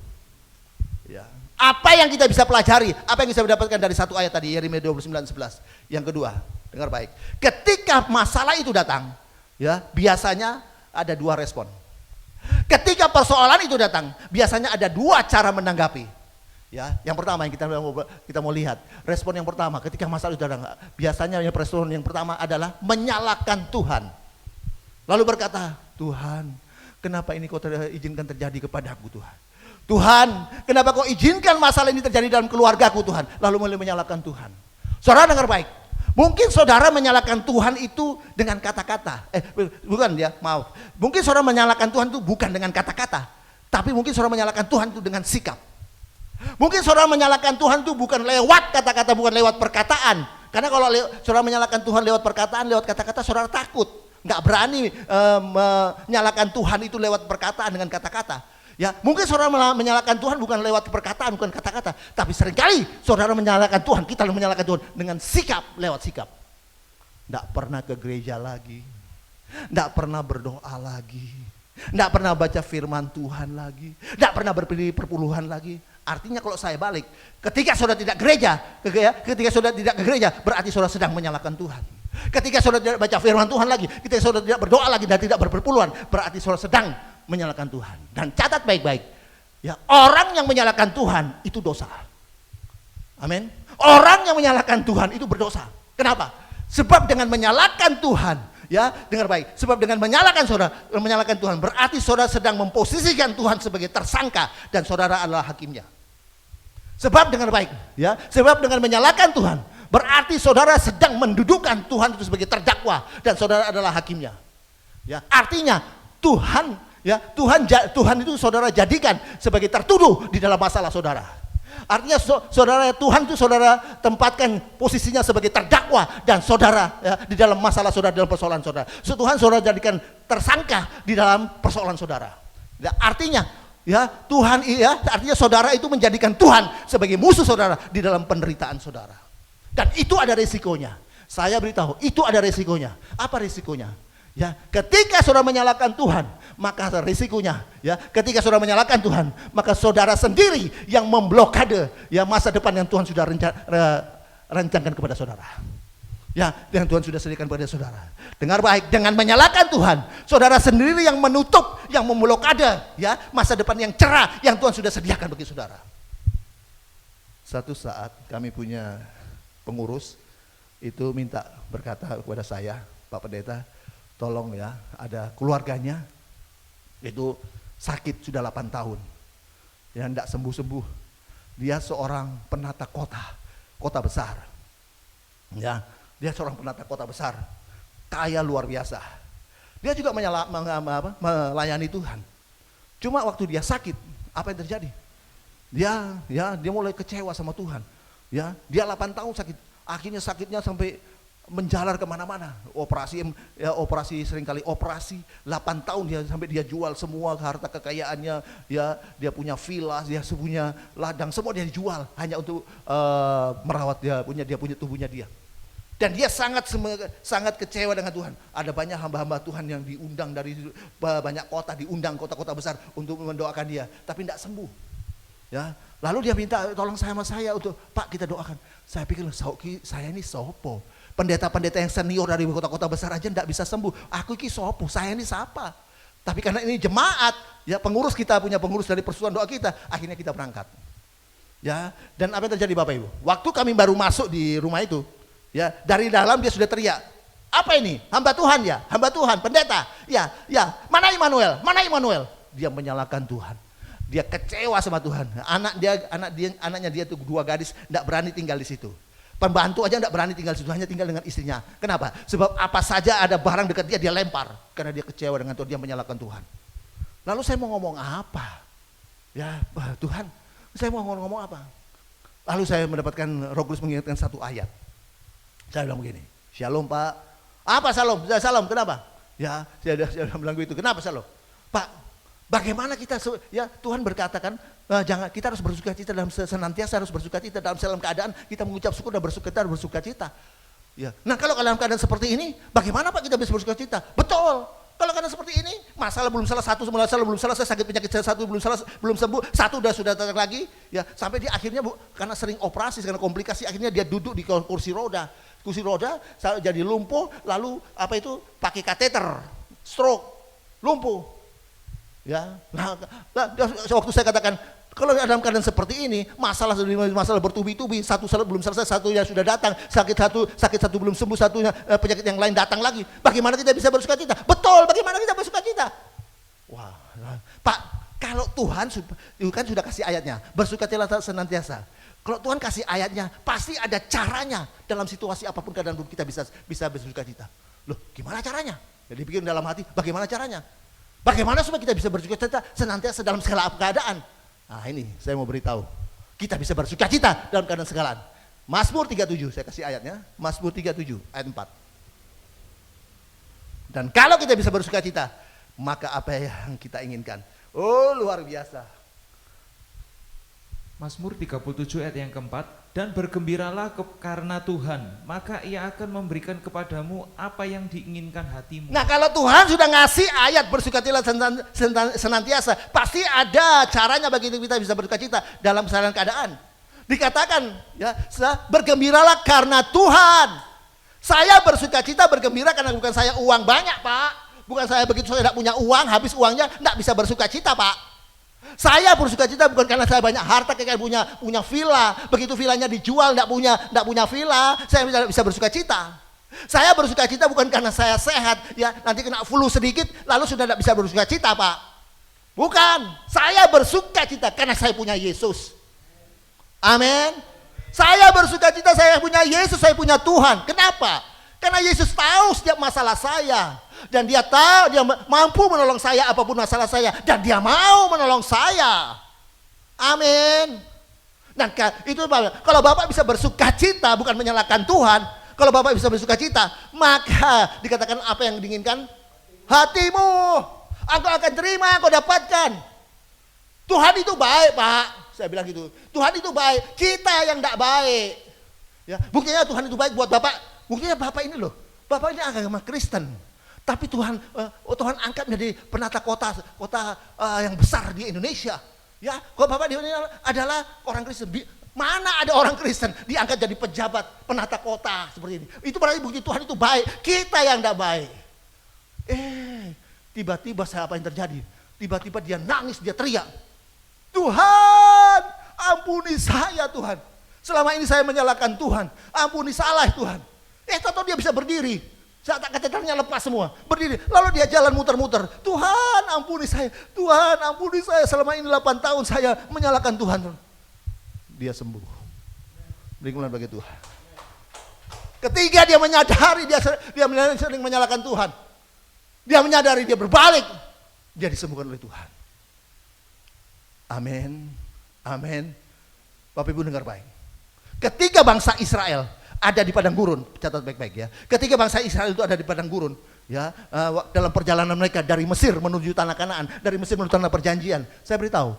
ya, apa yang kita bisa pelajari, apa yang bisa dapatkan dari satu ayat tadi, Yeremia 29:11. Yang kedua, dengar baik. Ketika masalah itu datang, ya, biasanya ada 2 respon. Ketika persoalan itu datang, biasanya ada 2 cara menanggapi. Ya, yang pertama yang kita mau lihat, respon yang pertama ketika masalah itu datang, biasanya respon yang pertama adalah menyalahkan Tuhan. Lalu berkata, Tuhan, kenapa ini kau izinkan terjadi kepadaku Tuhan? Tuhan, kenapa kau izinkan masalah ini terjadi dalam keluargaku Tuhan? Lalu mulai menyalahkan Tuhan. Saudara dengar baik. Mungkin saudara menyalahkan Tuhan itu dengan kata-kata. Bukan ya, maaf. Mungkin saudara menyalahkan Tuhan itu bukan dengan kata-kata, tapi mungkin saudara menyalahkan Tuhan itu dengan sikap. Mungkin saudara menyalahkan Tuhan itu bukan lewat kata-kata, bukan lewat perkataan. Karena kalau saudara menyalahkan Tuhan lewat perkataan, lewat kata-kata, saudara takut. Nggak berani menyalahkan Tuhan itu lewat perkataan dengan kata-kata. Ya, mungkin saudara menyalahkan Tuhan bukan lewat perkataan, bukan kata-kata, tapi seringkali saudara menyalahkan Tuhan, kita menyalahkan Tuhan dengan sikap, lewat sikap. Nggak pernah ke gereja lagi, nggak pernah berdoa lagi, nggak pernah baca firman Tuhan lagi, nggak pernah berpilih perpuluhan lagi. Artinya kalau saya balik, ketika saudara tidak gereja, ketika saudara tidak ke gereja, berarti saudara sedang menyalahkan Tuhan. Ketika saudara tidak baca firman Tuhan lagi, ketika saudara tidak berdoa lagi dan tidak berperpuluhan, berarti saudara sedang menyalahkan Tuhan. Dan catat baik-baik, ya, orang yang menyalahkan Tuhan itu dosa. Amin. Orang yang menyalahkan Tuhan itu berdosa. Kenapa? Sebab dengan menyalahkan Tuhan, ya, dengar baik. Sebab dengan menyalahkan Tuhan, berarti saudara sedang memposisikan Tuhan sebagai tersangka dan saudara adalah hakimnya. Sebab dengar baik, ya. Sebab dengan menyalahkan Tuhan, berarti saudara sedang mendudukan Tuhan itu sebagai terdakwa dan saudara adalah hakimnya. Ya, artinya Tuhan, ya, Tuhan itu saudara jadikan sebagai tertuduh di dalam masalah saudara. Artinya saudara, Tuhan itu saudara tempatkan posisinya sebagai terdakwa dan saudara, ya, di dalam masalah saudara, dalam persoalan saudara. Tuhan saudara jadikan tersangka di dalam persoalan saudara. Ya, artinya, ya, Tuhan, ya, artinya saudara itu menjadikan Tuhan sebagai musuh saudara di dalam penderitaan saudara. Dan itu ada resikonya. Saya beritahu, itu ada resikonya. Apa resikonya? Ya, ketika saudara menyalahkan Tuhan, maka risikonya, ya, ketika saudara menyalahkan Tuhan, maka saudara sendiri yang memblokade, ya, masa depan yang Tuhan sudah rencanakan kepada saudara. Ya, yang Tuhan sudah sediakan kepada saudara. Dengar baik, dengan menyalahkan Tuhan, saudara sendiri yang menutup, yang memblokade, ya, masa depan yang cerah yang Tuhan sudah sediakan bagi saudara. Satu saat kami punya pengurus itu minta berkata kepada saya, Pak Pendeta, tolong ya, ada keluarganya itu sakit sudah 8 tahun, ya, tidak sembuh-sembuh. Dia seorang penata kota besar, ya, dia seorang penata kota besar, kaya luar biasa. Dia juga melayani Tuhan. Cuma waktu dia sakit, apa yang terjadi? Dia mulai kecewa sama Tuhan. Ya, dia 8 tahun sakit, akhirnya sakitnya sampai menjalar kemana-mana, operasi seringkali operasi, 8 tahun dia sampai dia jual semua harta kekayaannya, ya, dia punya villa, dia punya ladang, semua dia jual hanya untuk merawat dia punya tubuhnya dia. Dan dia sangat kecewa dengan Tuhan. Ada banyak hamba-hamba Tuhan yang diundang dari banyak kota, diundang kota-kota besar untuk mendoakan dia, tapi tidak sembuh. Ya, lalu dia minta tolong sama saya untuk, Pak, kita doakan. Saya pikir, saya ini sopo? Pendeta-pendeta yang senior dari kota-kota besar aja tidak bisa sembuh. Aku ini sopo, saya ini siapa? Tapi karena ini jemaat, ya, pengurus kita punya pengurus dari persekutuan doa kita, akhirnya kita berangkat. Ya, dan apa yang terjadi Bapak Ibu? Waktu kami baru masuk di rumah itu, ya, dari dalam dia sudah teriak, apa ini? Hamba Tuhan ya, hamba Tuhan, pendeta. Ya, mana Immanuel? Mana Immanuel? Dia menyalahkan Tuhan. Dia kecewa sama Tuhan. Anaknya dia tuh 2 gadis, tidak berani tinggal di situ. Pembantu aja tidak berani tinggal di situ, hanya tinggal dengan istrinya. Kenapa? Sebab apa saja ada barang dekat dia lempar, karena dia kecewa dengan Tuhan, dia menyalahkan Tuhan. Lalu saya mau ngomong apa? Ya, Tuhan, saya mau ngomong apa? Lalu saya mendapatkan Roh Kudus mengingatkan satu ayat. Saya bilang begini, Shalom Pak. Apa Shalom? Shalom, kenapa? Ya, saya bilang begitu. Kenapa Shalom? Pak, bagaimana kita, ya, Tuhan berkatakan, jangan, kita harus bersuka cita senantiasa harus bersuka cita dalam segala keadaan, kita mengucap syukur dan bersuka cita. Ya. Nah, kalau dalam keadaan seperti ini, bagaimana Pak kita bisa bersuka cita? Betul. Kalau keadaan seperti ini, masalah belum selesai, belum selesai, sakit penyakit satu belum sembuh, satu sudah datang lagi, ya, sampai dia akhirnya karena sering operasi, karena komplikasi, akhirnya dia duduk di kursi roda jadi lumpuh, lalu apa itu pakai kateter, stroke, lumpuh. Ya, nah, waktu saya katakan kalau dalam keadaan seperti ini, masalah bertubi-tubi, satu belum selesai, satunya sudah datang, sakit satu belum sembuh, satunya penyakit yang lain datang lagi. Bagaimana kita bisa bersuka cita? Betul, bagaimana kita bersuka cita? Wah, Pak, kalau Tuhan kan sudah kasih ayatnya, bersuka cita senantiasa. Kalau Tuhan kasih ayatnya, pasti ada caranya dalam situasi apapun keadaan kita bisa bersuka cita. Loh, gimana caranya? Jadi pikir dalam hati, bagaimana caranya? Bagaimana supaya kita bisa bersuka cita senantiasa dalam segala keadaan? Nah, ini saya mau beritahu. Kita bisa bersuka cita dalam keadaan segalaan. Mazmur 37, saya kasih ayatnya. Mazmur 37 ayat 4. Dan kalau kita bisa bersuka cita, maka apa yang kita inginkan? Oh, luar biasa. Mazmur 37 ayat yang keempat, dan bergembiralah karena Tuhan, maka ia akan memberikan kepadamu apa yang diinginkan hatimu. Nah, kalau Tuhan sudah ngasih ayat bersukacita senantiasa, pasti ada caranya bagi kita bisa bersukacita dalam segala keadaan. Dikatakan ya, bergembiralah karena Tuhan. Saya bersukacita bergembira karena bukan saya uang banyak, Pak. Bukan saya begitu saya tidak punya uang, habis uangnya tidak bisa bersukacita, Pak. Saya bersukacita bukan karena saya banyak harta, kayak punya villa, begitu villanya dijual tidak punya villa, saya tidak bisa bersukacita. Saya bersukacita bukan karena saya sehat, ya nanti kena flu sedikit lalu sudah tidak bisa bersukacita, Pak. Bukan, saya bersukacita karena saya punya Yesus. Amin. Saya bersukacita saya punya Yesus, saya punya Tuhan. Kenapa? Karena Yesus tahu setiap masalah saya. Dan dia tahu, dia mampu menolong saya apapun masalah saya. Dan dia mau menolong saya. Amin. Dan itu kalau Bapak bisa bersukacita bukan menyalahkan Tuhan. Kalau Bapak bisa bersukacita, maka dikatakan apa yang diinginkan hatimu. Engkau akan terima, engkau dapatkan. Tuhan itu baik, Pak. Saya bilang gitu. Tuhan itu baik, kita yang tidak baik. Ya, buktinya Tuhan itu baik buat Bapak. Buktinya Bapak ini loh. Bapak ini agama Kristen. Tapi Tuhan angkat menjadi penata kota yang besar di Indonesia. Ya, kalau Bapak di Indonesia adalah orang Kristen. Mana ada orang Kristen diangkat jadi pejabat penata kota seperti ini. Itu berarti bukti Tuhan itu baik. Kita yang tidak baik. Tiba-tiba apa yang terjadi? Tiba-tiba dia nangis, dia teriak. Tuhan, ampuni saya Tuhan. Selama ini saya menyalahkan Tuhan. Ampuni salah Tuhan. Tahu dia bisa berdiri. Saat kateternya lepas semua, berdiri. Lalu dia jalan muter-muter. Tuhan ampuni saya. Tuhan ampuni saya. Selama ini 8 tahun saya menyalahkan Tuhan. Dia sembuh. Berikan bagi Tuhan. Ketiga dia menyadari dia sering menyalahkan Tuhan. Dia menyadari dia berbalik. Dia disembuhkan oleh Tuhan. Amin. Amin. Bapak Ibu dengar baik. Ketika bangsa Israel ada di padang gurun, catat baik-baik ya. Ketika bangsa Israel itu ada di padang gurun, ya, dalam perjalanan mereka dari Mesir menuju tanah Kanaan, dari Mesir menuju tanah perjanjian. Saya beritahu,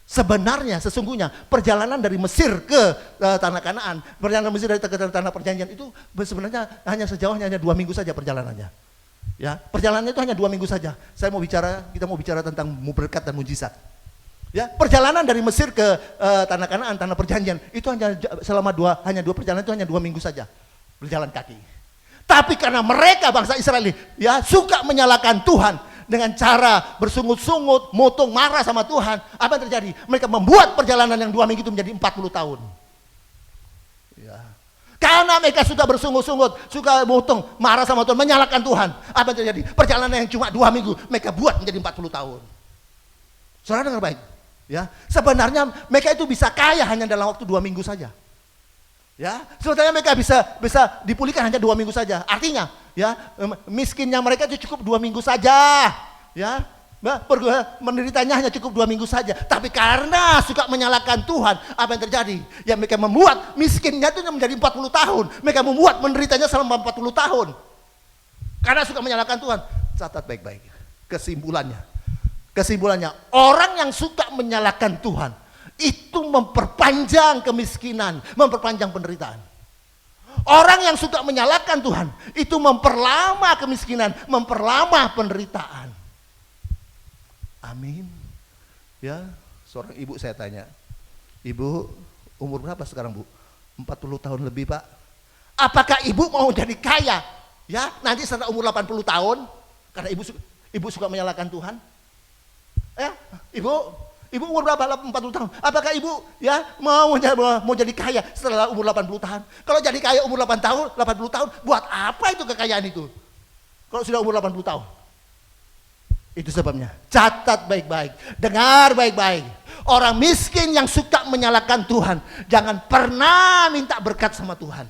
sebenarnya sesungguhnya perjalanan dari Mesir ke tanah Kanaan, perjalanan Mesir dari tanah perjanjian itu sebenarnya hanya 2 minggu saja perjalanannya. Ya, perjalanannya itu hanya 2 minggu saja. Kita mau bicara tentang berkat dan mujizat. Ya, perjalanan dari Mesir ke tanah Kanaan, tanah perjanjian itu hanya dua perjalanan itu hanya 2 minggu saja berjalan kaki. Tapi karena mereka bangsa Israel ya suka menyalahkan Tuhan dengan cara bersungut-sungut, motong, marah sama Tuhan, apa yang terjadi? Mereka membuat perjalanan yang 2 minggu itu menjadi 40 tahun. Ya. Karena mereka suka bersungut-sungut, suka motong, marah sama Tuhan, menyalahkan Tuhan, apa yang terjadi? Perjalanan yang cuma 2 minggu mereka buat menjadi 40 tahun. Saudara dengar baik. Ya, sebenarnya mereka itu bisa kaya hanya dalam waktu 2 minggu saja. Ya, sebenarnya mereka bisa dipulihkan hanya 2 minggu saja. Artinya, ya, miskinnya mereka itu cukup 2 minggu saja. Ya, menderitanya hanya cukup 2 minggu saja. Tapi karena suka menyalahkan Tuhan, apa yang terjadi? Ya, mereka membuat miskinnya itu menjadi 40 tahun. Mereka membuat menderitanya selama 40 tahun. Karena suka menyalahkan Tuhan. Catat baik-baik. Kesimpulannya, orang yang suka menyalahkan Tuhan itu memperpanjang kemiskinan, memperpanjang penderitaan. Orang yang suka menyalahkan Tuhan itu memperlama kemiskinan, memperlama penderitaan. Amin. Ya, seorang ibu saya tanya, ibu umur berapa sekarang Bu? 40 tahun lebih Pak. Apakah ibu mau jadi kaya? Ya, nanti setelah umur 80 tahun, karena ibu suka menyalahkan Tuhan. Ibu umur berapa? 40 tahun. Apakah ibu ya mau jadi kaya setelah umur 80 tahun? Kalau jadi kaya umur 80 tahun, buat apa itu kekayaan itu? Kalau sudah umur 80 tahun. Itu sebabnya. Catat baik-baik, dengar baik-baik. Orang miskin yang suka menyalahkan Tuhan, jangan pernah minta berkat sama Tuhan.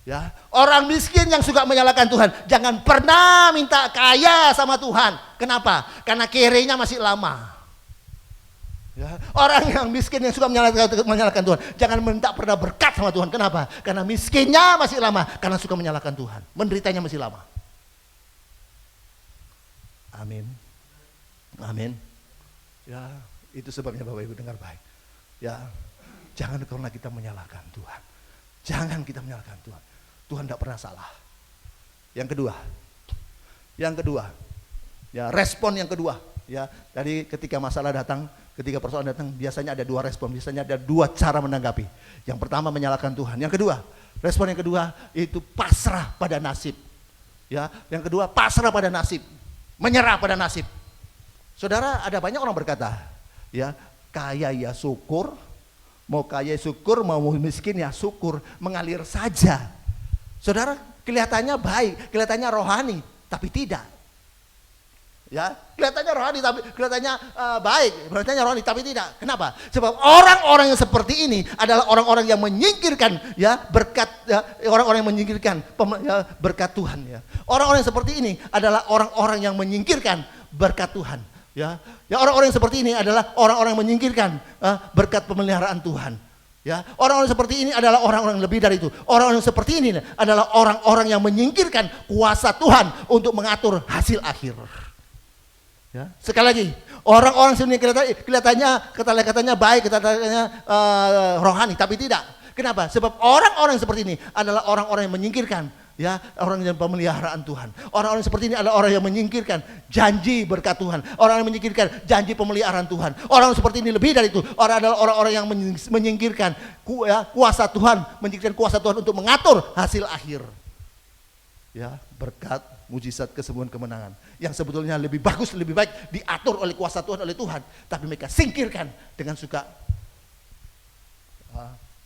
Ya, orang miskin yang suka menyalahkan Tuhan, jangan pernah minta kaya sama Tuhan. Kenapa? Karena kirenya masih lama. Ya, orang yang miskin yang suka menyalahkan Tuhan, jangan minta pernah berkat sama Tuhan. Kenapa? Karena miskinnya masih lama, karena suka menyalahkan Tuhan. Menderitanya masih lama. Amin. Amin. Ya, itu sebabnya Bapak Ibu dengar baik. Ya, jangan karena kita menyalahkan Tuhan. Jangan kita menyalahkan Tuhan. Tuhan tidak pernah salah. Yang kedua, ya respon yang kedua. Ya, dari ketika masalah datang, ketika persoalan datang, biasanya ada dua respon, biasanya ada dua cara menanggapi. Yang pertama menyalahkan Tuhan. Yang kedua, respon yang kedua itu pasrah pada nasib. Ya, yang kedua pasrah pada nasib, menyerah pada nasib. Saudara, ada banyak orang berkata, ya kaya ya syukur, mau kaya syukur, mau miskin ya syukur, mengalir saja. Saudara, kelihatannya baik, kelihatannya rohani, tapi tidak. Ya, kelihatannya rohani tapi kelihatannya baik, kelihatannya rohani tapi tidak. Kenapa? Sebab orang-orang yang seperti ini adalah orang-orang yang menyingkirkan ya berkat ya, orang-orang yang menyingkirkan ya, berkat Tuhan ya. Orang-orang yang seperti ini adalah orang-orang yang menyingkirkan berkat Tuhan ya. Ya, orang-orang yang seperti ini adalah orang-orang yang menyingkirkan berkat pemeliharaan Tuhan. Ya, orang-orang seperti ini adalah orang-orang lebih dari itu. Orang-orang seperti ini adalah orang-orang yang menyingkirkan kuasa Tuhan untuk mengatur hasil akhir. Ya, sekali lagi, orang-orang sini kelihatannya baik, kelihatannya rohani, tapi tidak. Kenapa? Sebab orang-orang seperti ini adalah orang-orang yang menyingkirkan, ya, orang yang pemeliharaan Tuhan. Orang-orang seperti ini adalah orang yang menyingkirkan janji berkat Tuhan. Orang yang menyingkirkan janji pemeliharaan Tuhan. Orang seperti ini lebih dari itu. Orang adalah orang-orang yang menyingkirkan kuasa Tuhan, menyingkirkan kuasa Tuhan untuk mengatur hasil akhir. Ya, berkat, mujizat, kesembuhan, kemenangan yang sebetulnya lebih bagus, lebih baik diatur oleh kuasa Tuhan, oleh Tuhan, tapi mereka singkirkan dengan suka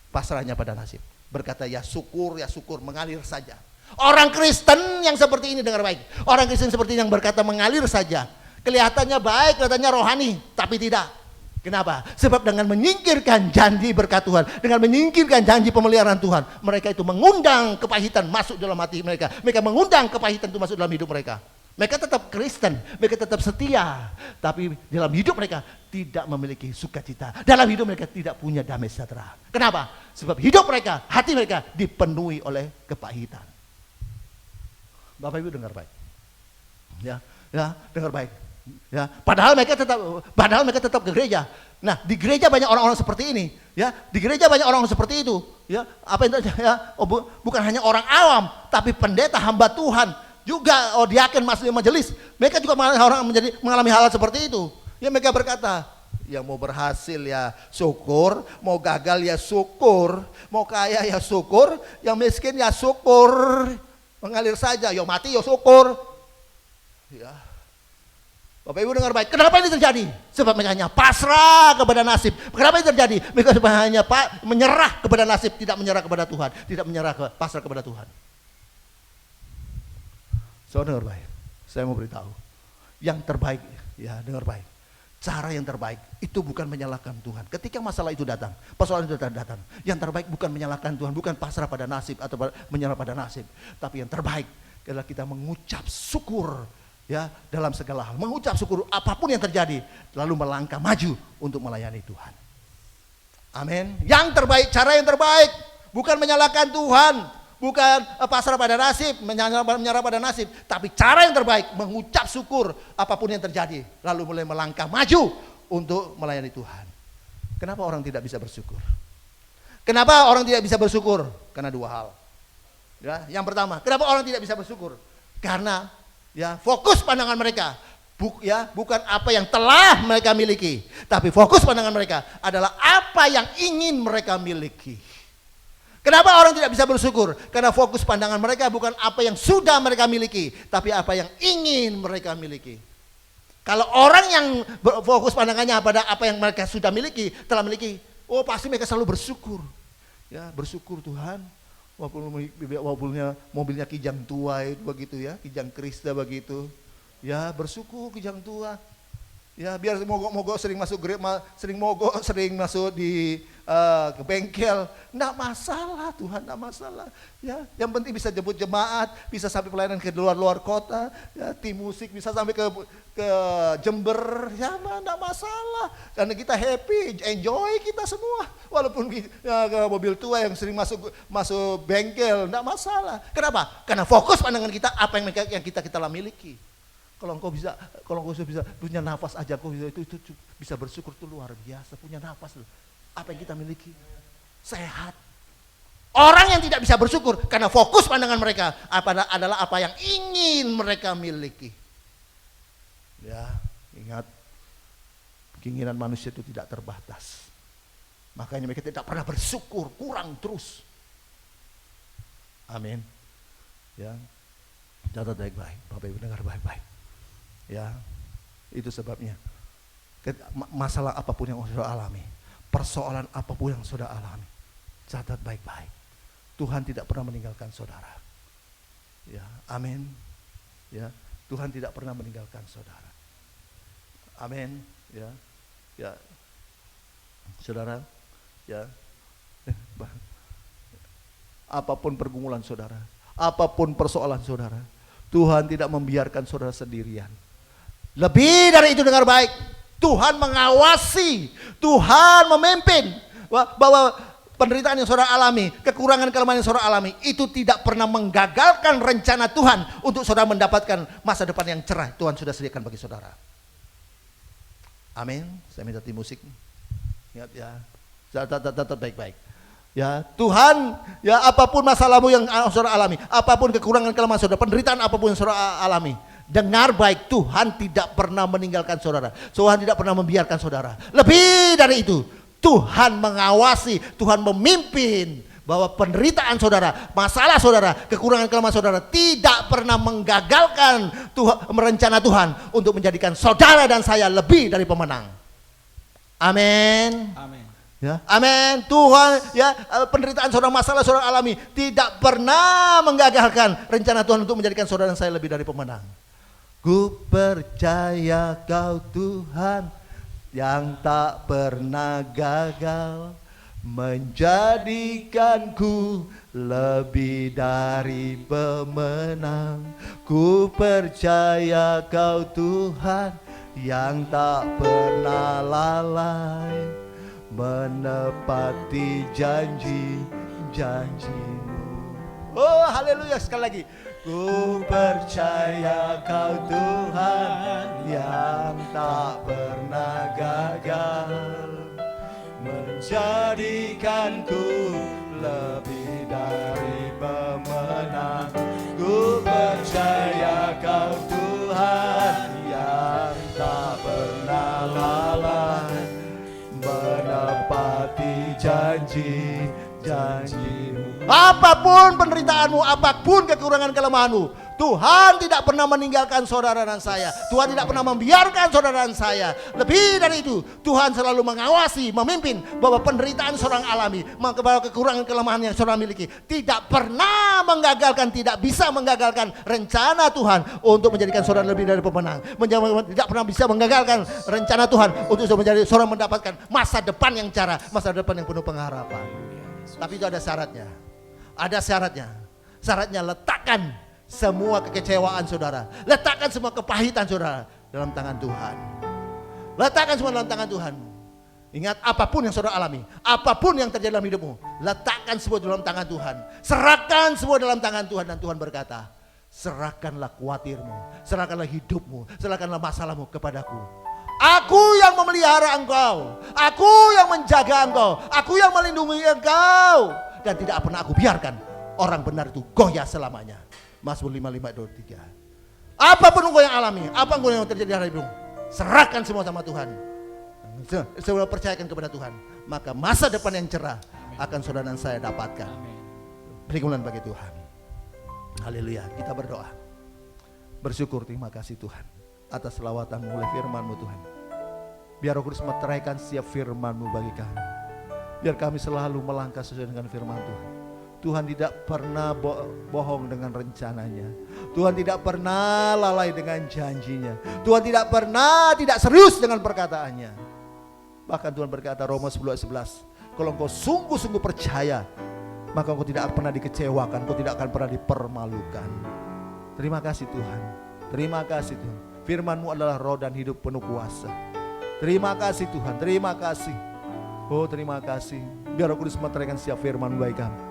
pasrahnya pada nasib. Berkata ya syukur, mengalir saja. Orang Kristen yang seperti ini dengar baik. Orang Kristen seperti ini yang berkata mengalir saja. Kelihatannya baik, kelihatannya rohani, tapi tidak. Kenapa? Sebab dengan menyingkirkan janji berkat Tuhan, dengan menyingkirkan janji pemeliharaan Tuhan, mereka itu mengundang kepahitan masuk dalam hati mereka. Mereka mengundang kepahitan itu masuk dalam hidup mereka. Mereka tetap Kristen, mereka tetap setia, tapi dalam hidup mereka tidak memiliki sukacita. Dalam hidup mereka tidak punya damai sejahtera. Kenapa? Sebab hidup mereka, hati mereka dipenuhi oleh kepahitan. Bapak Ibu dengar baik. Ya, dengar baik. Ya, padahal mereka tetap ke gereja. Nah, di gereja banyak orang-orang seperti ini, ya. Di gereja banyak orang-orang seperti itu, ya. Apa yang ya, bukan hanya orang awam, tapi pendeta hamba Tuhan, juga diaken masuk majelis. Mereka juga mengalami hal seperti itu. Ya, mereka berkata, yang mau berhasil ya syukur, mau gagal ya syukur, mau kaya ya syukur, yang miskin ya syukur. Mengalir saja, yo mati yo syukur. Ya. Bapak Ibu dengar baik, kenapa ini terjadi? Sebab mereka hanya pasrah kepada nasib. Kenapa ini terjadi? Mereka hanya menyerah kepada nasib, tidak menyerah kepada Tuhan, tidak pasrah kepada Tuhan. Dengar baik, saya mau beritahu, yang terbaik, ya dengar baik. Cara yang terbaik itu bukan menyalahkan Tuhan. Ketika masalah itu datang, persoalan itu datang, yang terbaik bukan menyalahkan Tuhan, bukan pasrah pada nasib atau menyerah pada nasib, tapi yang terbaik adalah kita mengucap syukur. Ya, dalam segala hal, mengucap syukur apapun yang terjadi, lalu melangkah maju untuk melayani Tuhan. Amin. Yang terbaik, cara yang terbaik bukan menyalahkan Tuhan, bukan pasrah pada nasib, menyerah pada nasib, tapi cara yang terbaik mengucap syukur apapun yang terjadi, lalu mulai melangkah maju untuk melayani Tuhan. Kenapa orang tidak bisa bersyukur? Kenapa orang tidak bisa bersyukur? Karena dua hal. Ya, yang pertama, kenapa orang tidak bisa bersyukur? Karena ya, fokus pandangan mereka bukan apa yang telah mereka miliki, tapi fokus pandangan mereka adalah apa yang ingin mereka miliki. Kenapa orang tidak bisa bersyukur? Karena fokus pandangan mereka bukan apa yang sudah mereka miliki, tapi apa yang ingin mereka miliki. Kalau orang yang fokus pandangannya pada apa yang mereka sudah miliki, telah miliki, oh pasti mereka selalu bersyukur. Ya, bersyukur Tuhan. Walaupun mobilnya kijang tua itu begitu ya, kijang Krista begitu. Ya, bersyukur kijang tua. Ya, biar mogok sering masuk sering masuk di ke bengkel, enggak masalah Tuhan, enggak masalah. Ya, yang penting bisa jemput jemaat, bisa sampai pelayanan ke luar kota, ya, tim musik bisa sampai ke Jember, ya enggak masalah. Karena kita happy, enjoy kita semua. Walaupun ya, mobil tua yang sering masuk bengkel, enggak masalah. Kenapa? Karena fokus pandangan kita apa yang kita telah miliki. Kalau engkau bisa punya nafas aja, engkau itu bisa bersyukur itu luar biasa, punya nafas loh. apa yang kita miliki. Sehat. Orang yang tidak bisa bersyukur karena fokus pandangan mereka adalah apa yang ingin mereka miliki. Ya, ingat, keinginan manusia itu tidak terbatas. Makanya mereka tidak pernah bersyukur, kurang terus. Amin. Ya, catat baik-baik, Bapak Ibu dengar baik-baik. Ya, itu sebabnya. Masalah apapun yang saudara alami, persoalan apapun yang saudara alami, catat baik-baik. Tuhan tidak pernah meninggalkan saudara. Ya, amin. Ya, Tuhan tidak pernah meninggalkan saudara. Amin. Ya, ya, saudara. Ya, apapun pergumulan saudara, apapun persoalan saudara, Tuhan tidak membiarkan saudara sendirian. Lebih dari itu dengar baik, Tuhan mengawasi, Tuhan memimpin bahwa penderitaan yang saudara alami, kekurangan kelemahan yang saudara alami, itu tidak pernah menggagalkan rencana Tuhan untuk saudara mendapatkan masa depan yang cerah. Tuhan sudah sediakan bagi saudara. Amin. Saya minta tim musik. Ingat ya, tetap baik-baik. Ya, Tuhan, ya apapun masalahmu yang saudara alami, apapun kekurangan kelemahan saudara, penderitaan apapun yang saudara alami, dengar baik, Tuhan tidak pernah meninggalkan saudara. Tuhan tidak pernah membiarkan saudara. Lebih dari itu, Tuhan mengawasi, Tuhan memimpin bahwa penderitaan saudara, masalah saudara, kekurangan kelemahan saudara tidak pernah menggagalkan rencana Tuhan untuk menjadikan saudara dan saya lebih dari pemenang. Amin. Amin. Ya, amin. Tuhan, ya, penderitaan saudara, masalah saudara alami tidak pernah menggagalkan rencana Tuhan untuk menjadikan saudara dan saya lebih dari pemenang. Ku percaya Kau Tuhan yang tak pernah gagal, menjadikanku lebih dari pemenang. Ku percaya Kau Tuhan yang tak pernah lalai, menepati janji-janjimu. Oh haleluya, sekali lagi. Ku percaya Kau Tuhan yang tak pernah gagal, menjadikanku lebih dari pemenang. Ku percaya Kau Tuhan yang tak pernah lalai, menepati janji-janjimu. Apapun penderitaanmu, apapun kekurangan kelemahanmu, Tuhan tidak pernah meninggalkan saudara dan saya. Tuhan tidak pernah membiarkan saudara dan saya. Lebih dari itu, Tuhan selalu mengawasi, memimpin bahwa penderitaan seorang alami, bahwa kekurangan kelemahan yang saudara miliki tidak pernah menggagalkan, tidak bisa menggagalkan rencana Tuhan untuk menjadikan saudara lebih dari pemenang. Tidak pernah bisa menggagalkan rencana Tuhan untuk menjadi saudara mendapatkan masa depan yang cerah, masa depan yang penuh pengharapan. Tapi itu ada syaratnya. Ada syaratnya. Syaratnya letakkan semua kekecewaan saudara, letakkan semua kepahitan saudara dalam tangan Tuhan. Letakkan semua dalam tangan Tuhan. Ingat, apapun yang saudara alami, apapun yang terjadi dalam hidupmu, letakkan semua dalam tangan Tuhan. Serahkan semua dalam tangan Tuhan. Dan Tuhan berkata, serahkanlah khawatirmu, serahkanlah hidupmu, serahkanlah masalahmu kepadaku. Aku yang memelihara engkau, aku yang menjaga engkau, aku yang melindungi engkau, dan tidak pernah aku biarkan orang benar itu goyah selamanya. Mazmur 55:23. Apapun engkau yang alami, apapun yang terjadi hari hidupmu, serahkan semua sama Tuhan. Saudara percayakan kepada Tuhan, maka masa depan yang cerah akan saudara dan saya dapatkan. Perkebunan bagi Tuhan. Haleluya. Kita berdoa. Bersyukur, terima kasih Tuhan atas lawatan oleh firman-Mu Tuhan. Biar Roh Kudus meteraikan setiap firman-Mu bagi kami. Biar kami selalu melangkah sesuai dengan firman Tuhan. Tuhan tidak pernah bohong dengan rencananya. Tuhan tidak pernah lalai dengan janjinya. Tuhan tidak pernah tidak serius dengan perkataannya. Bahkan Tuhan berkata Roma 10:11, kalau engkau sungguh-sungguh percaya, maka engkau tidak pernah dikecewakan, engkau tidak akan pernah dipermalukan. Terima kasih Tuhan. Terima kasih Tuhan. Firman-Mu adalah roh dan hidup penuh kuasa. Terima kasih Tuhan. Terima kasih. Oh terima kasih. Biar Roh Kudus meteraikan setiap firman baik kami.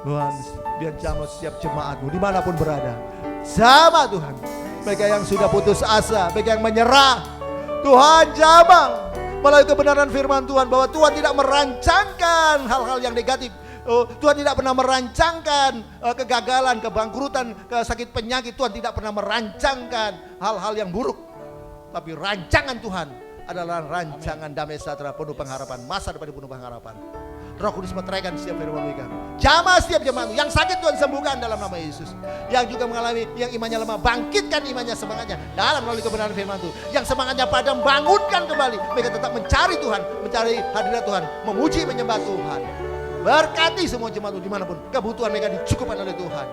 Tuhan, biar jamah setiap jemaat-Mu dimanapun berada. Sama Tuhan. Mereka yang sudah putus asa, mereka yang menyerah. Tuhan jamah melalui kebenaran firman Tuhan bahwa Tuhan tidak merancangkan hal-hal yang negatif. Tuhan tidak pernah merancangkan kegagalan, kebangkrutan, sakit penyakit. Tuhan tidak pernah merancangkan hal-hal yang buruk. Tapi rancangan Tuhan adalah rancangan damai sejahtera, penuh pengharapan, masa depan penuh pengharapan. Roh Kudus meteraikan setiap firman kami. Jamah setiap jemaatmu. Yang sakit Tuhan sembuhkan dalam nama Yesus. Yang juga mengalami, yang imannya lemah, bangkitkan imannya, semangatnya dalam melalui kebenaran firman Tuhan. Yang semangatnya padam, bangunkan kembali. Mereka tetap mencari Tuhan, mencari hadirat Tuhan, memuji, menyembah Tuhan. Berkati semua jemaatmu dimanapun, kebutuhan mereka dicukupkan oleh Tuhan.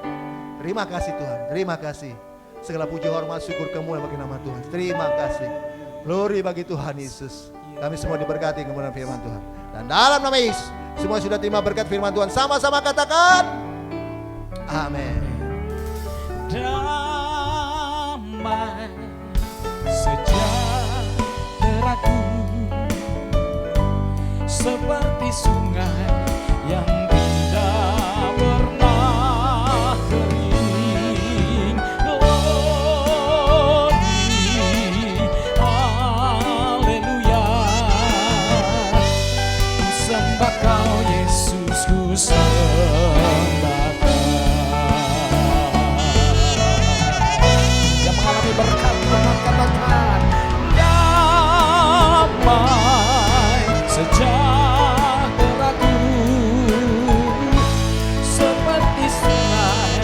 Terima kasih Tuhan, terima kasih. Segala puji, hormat, syukur, kemuliaan bagi nama Tuhan. Terima kasih. Glory bagi Tuhan Yesus. Kami semua diberkati kemuliaan firman Tuhan. Dan dalam nama Yesus, semua sudah terima berkat firman Tuhan. Sama-sama katakan amin. Damai sejahteraku seperti sungai yang tidak pernah kering. Haleluya, ku sembah Kau Yesus, ku sembah Kau. Yang mengalami berkat Tuhan katakan damai sejahteraku seperti sungai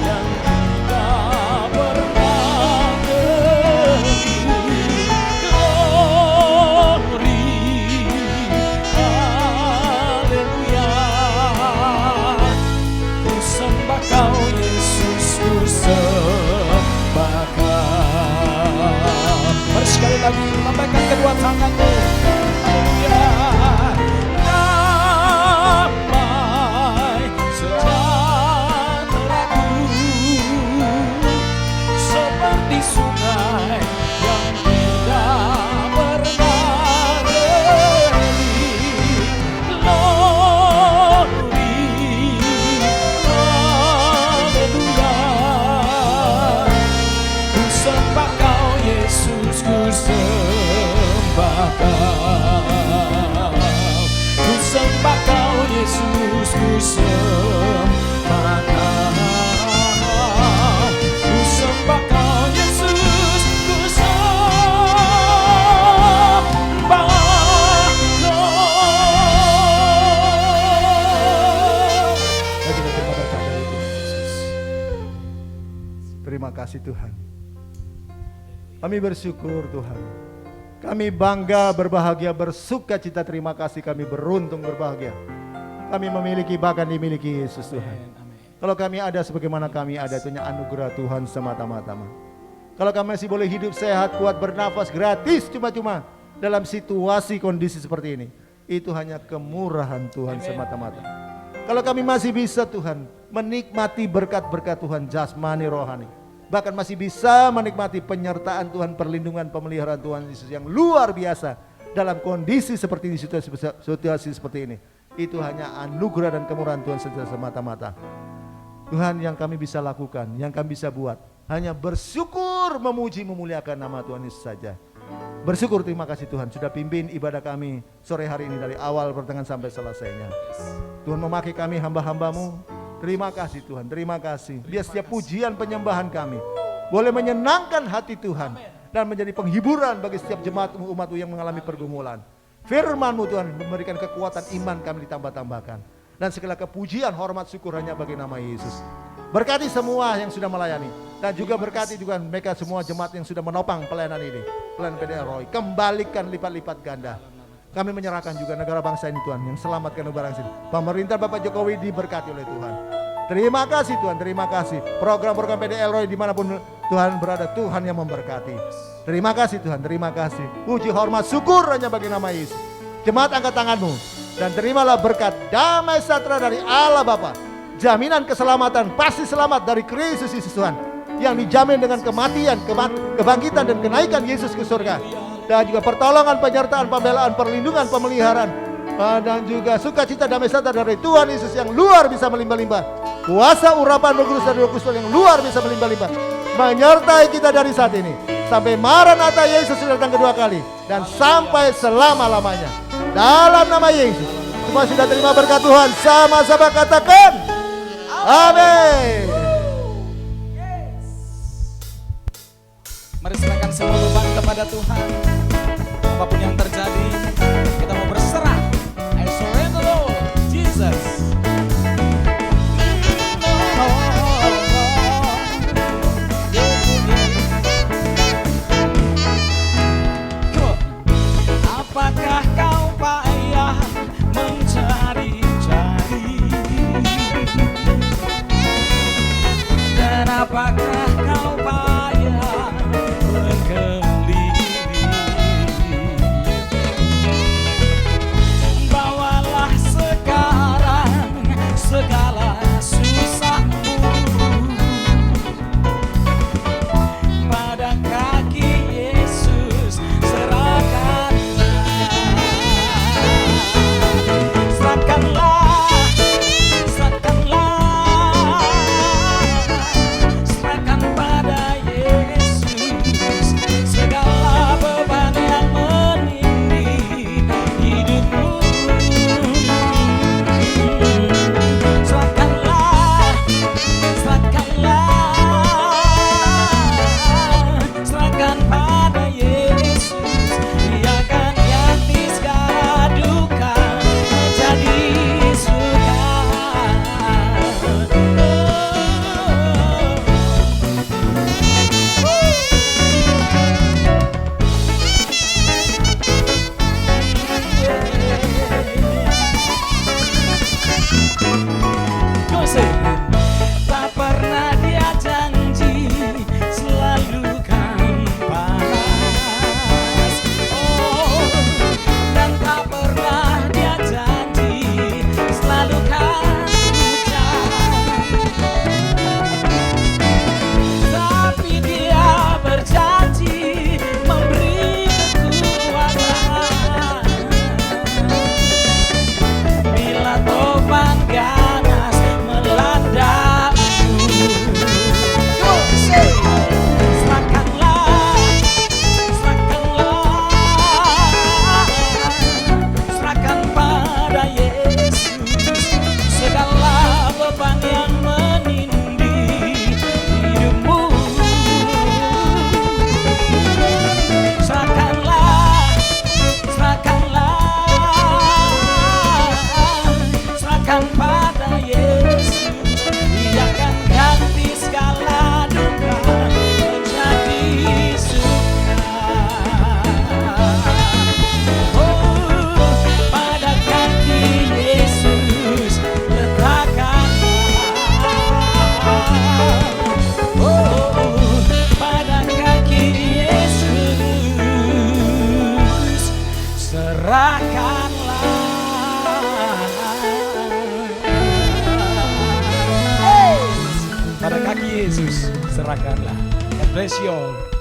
yang tidak pernah kering. Glory, haleluya, ku sembah Kau Yesus, ku sembah Kau. Mari sekali lagi lambaikan kedua tanganmu. Haleluya. Damai sejahteraku seperti sungai yang tidak pernah kering. Glory, haleluya, ku sembah Kau Yesus, ku sembah Kau. Ku sembah Kau Yesus, ku sembah Kau. Ku sembah Kau Yesus, ku sembah Kau. Mari kita terima berkat dari Tuhan Yesus. Terima kasih Tuhan. Kami bersyukur Tuhan. Kami bangga, berbahagia, bersuka cita. Terima kasih, kami beruntung, berbahagia. Kami memiliki, bahkan dimiliki Yesus Tuhan. Kalau kami ada sebagaimana kami ada, itu hanya anugerah Tuhan semata-mata. Kalau kami masih boleh hidup sehat, kuat, bernafas, gratis, cuma-cuma dalam situasi kondisi seperti ini, itu hanya kemurahan Tuhan semata-mata. Kalau kami masih bisa Tuhan menikmati berkat-berkat Tuhan jasmani rohani, bahkan masih bisa menikmati penyertaan Tuhan, perlindungan, pemeliharaan Tuhan Yesus yang luar biasa dalam kondisi seperti ini, situasi seperti ini, itu hanya anugerah dan kemurahan Tuhan semata-mata. Tuhan, yang kami bisa lakukan, yang kami bisa buat, hanya bersyukur, memuji, memuliakan nama Tuhan Yesus saja. Bersyukur, terima kasih Tuhan sudah pimpin ibadah kami sore hari ini dari awal pertengahan sampai selesainya. Tuhan memakai kami hamba-hambamu. Terima kasih Tuhan, terima kasih. Biar setiap pujian penyembahan kami boleh menyenangkan hati Tuhan dan menjadi penghiburan bagi setiap jemaat-Mu, umat-Mu yang mengalami pergumulan. Firman-Mu Tuhan memberikan kekuatan iman kami ditambah-tambahkan. Dan segala kepujian, hormat, syukur hanya bagi nama Yesus. Berkati semua yang sudah melayani. Dan juga berkati juga mereka semua jemaat yang sudah menopang pelayanan ini. Pelayanan PDL Roy. Kembalikan lipat-lipat ganda. Kami menyerahkan juga negara bangsa ini Tuhan, yang selamatkan negara bangsa ini. Pemerintah Bapak Jokowi diberkati oleh Tuhan. Terima kasih Tuhan, terima kasih. Program-program PDL Roy dimanapun Tuhan berada, Tuhan yang memberkati. Terima kasih Tuhan, terima kasih. Puji, hormat, syukur hanya bagi nama Yesus. Jemaat, angkat tanganmu dan terimalah berkat damai sejahtera dari Allah Bapa. Jaminan keselamatan, pasti selamat dari Kristus Yesus Tuhan, yang dijamin dengan kematian, kebangkitan dan kenaikan Yesus ke surga. Dan juga pertolongan, penyertaan, pembelaan, perlindungan, pemeliharaan, dan juga sukacita damai sejahtera dari Tuhan Yesus yang luar bisa melimpah-limpah. Kuasa urapan Roh Kudus dan Roh Kudus yang luar bisa melimpah-limpah menyertai kita dari saat ini sampai Maranatha Yesus sudah datang kedua kali dan sampai selama-lamanya. Dalam nama Yesus, semua sudah terima berkat Tuhan, sama-sama katakan amin. Mari serahkan semua beban kepada Tuhan. Apapun yang terjadi, kita mau berserah. I surrender Lord Jesus. Apakah kau payah mencari-cari? Dan apakah kau payah berkeliling? Bawalah sekarang segala susahmu pada kaki Yesus, serahkanlah. Serahkanlah, serahkanlah, serahkan pada Yesus segala beban yang menindih hidupmu. Serahkanlah, serahkanlah, serahkan pada Yesus. Dia akan ganti segala duka menjadi suka. Tak pernah dia janji selalu kan panas. Oh, dan tak pernah dia janji selalu kan hujan. Tapi dia berjanji memberi kekuatan bila topan ganas melanda. Serahkanlah, serahkanlah, serahkan pada Yesus segala beban yang menindih hidupmu. Serahkanlah, serahkanlah, serahkan pada Yesus. Dia akan ganti segala duka menjadi suka. Oh, pada kaki Yesus letakkanlah. Oh, pada kaki Yesus serahkanlah. Pada kaki Yesus serahkanlah. God bless you all.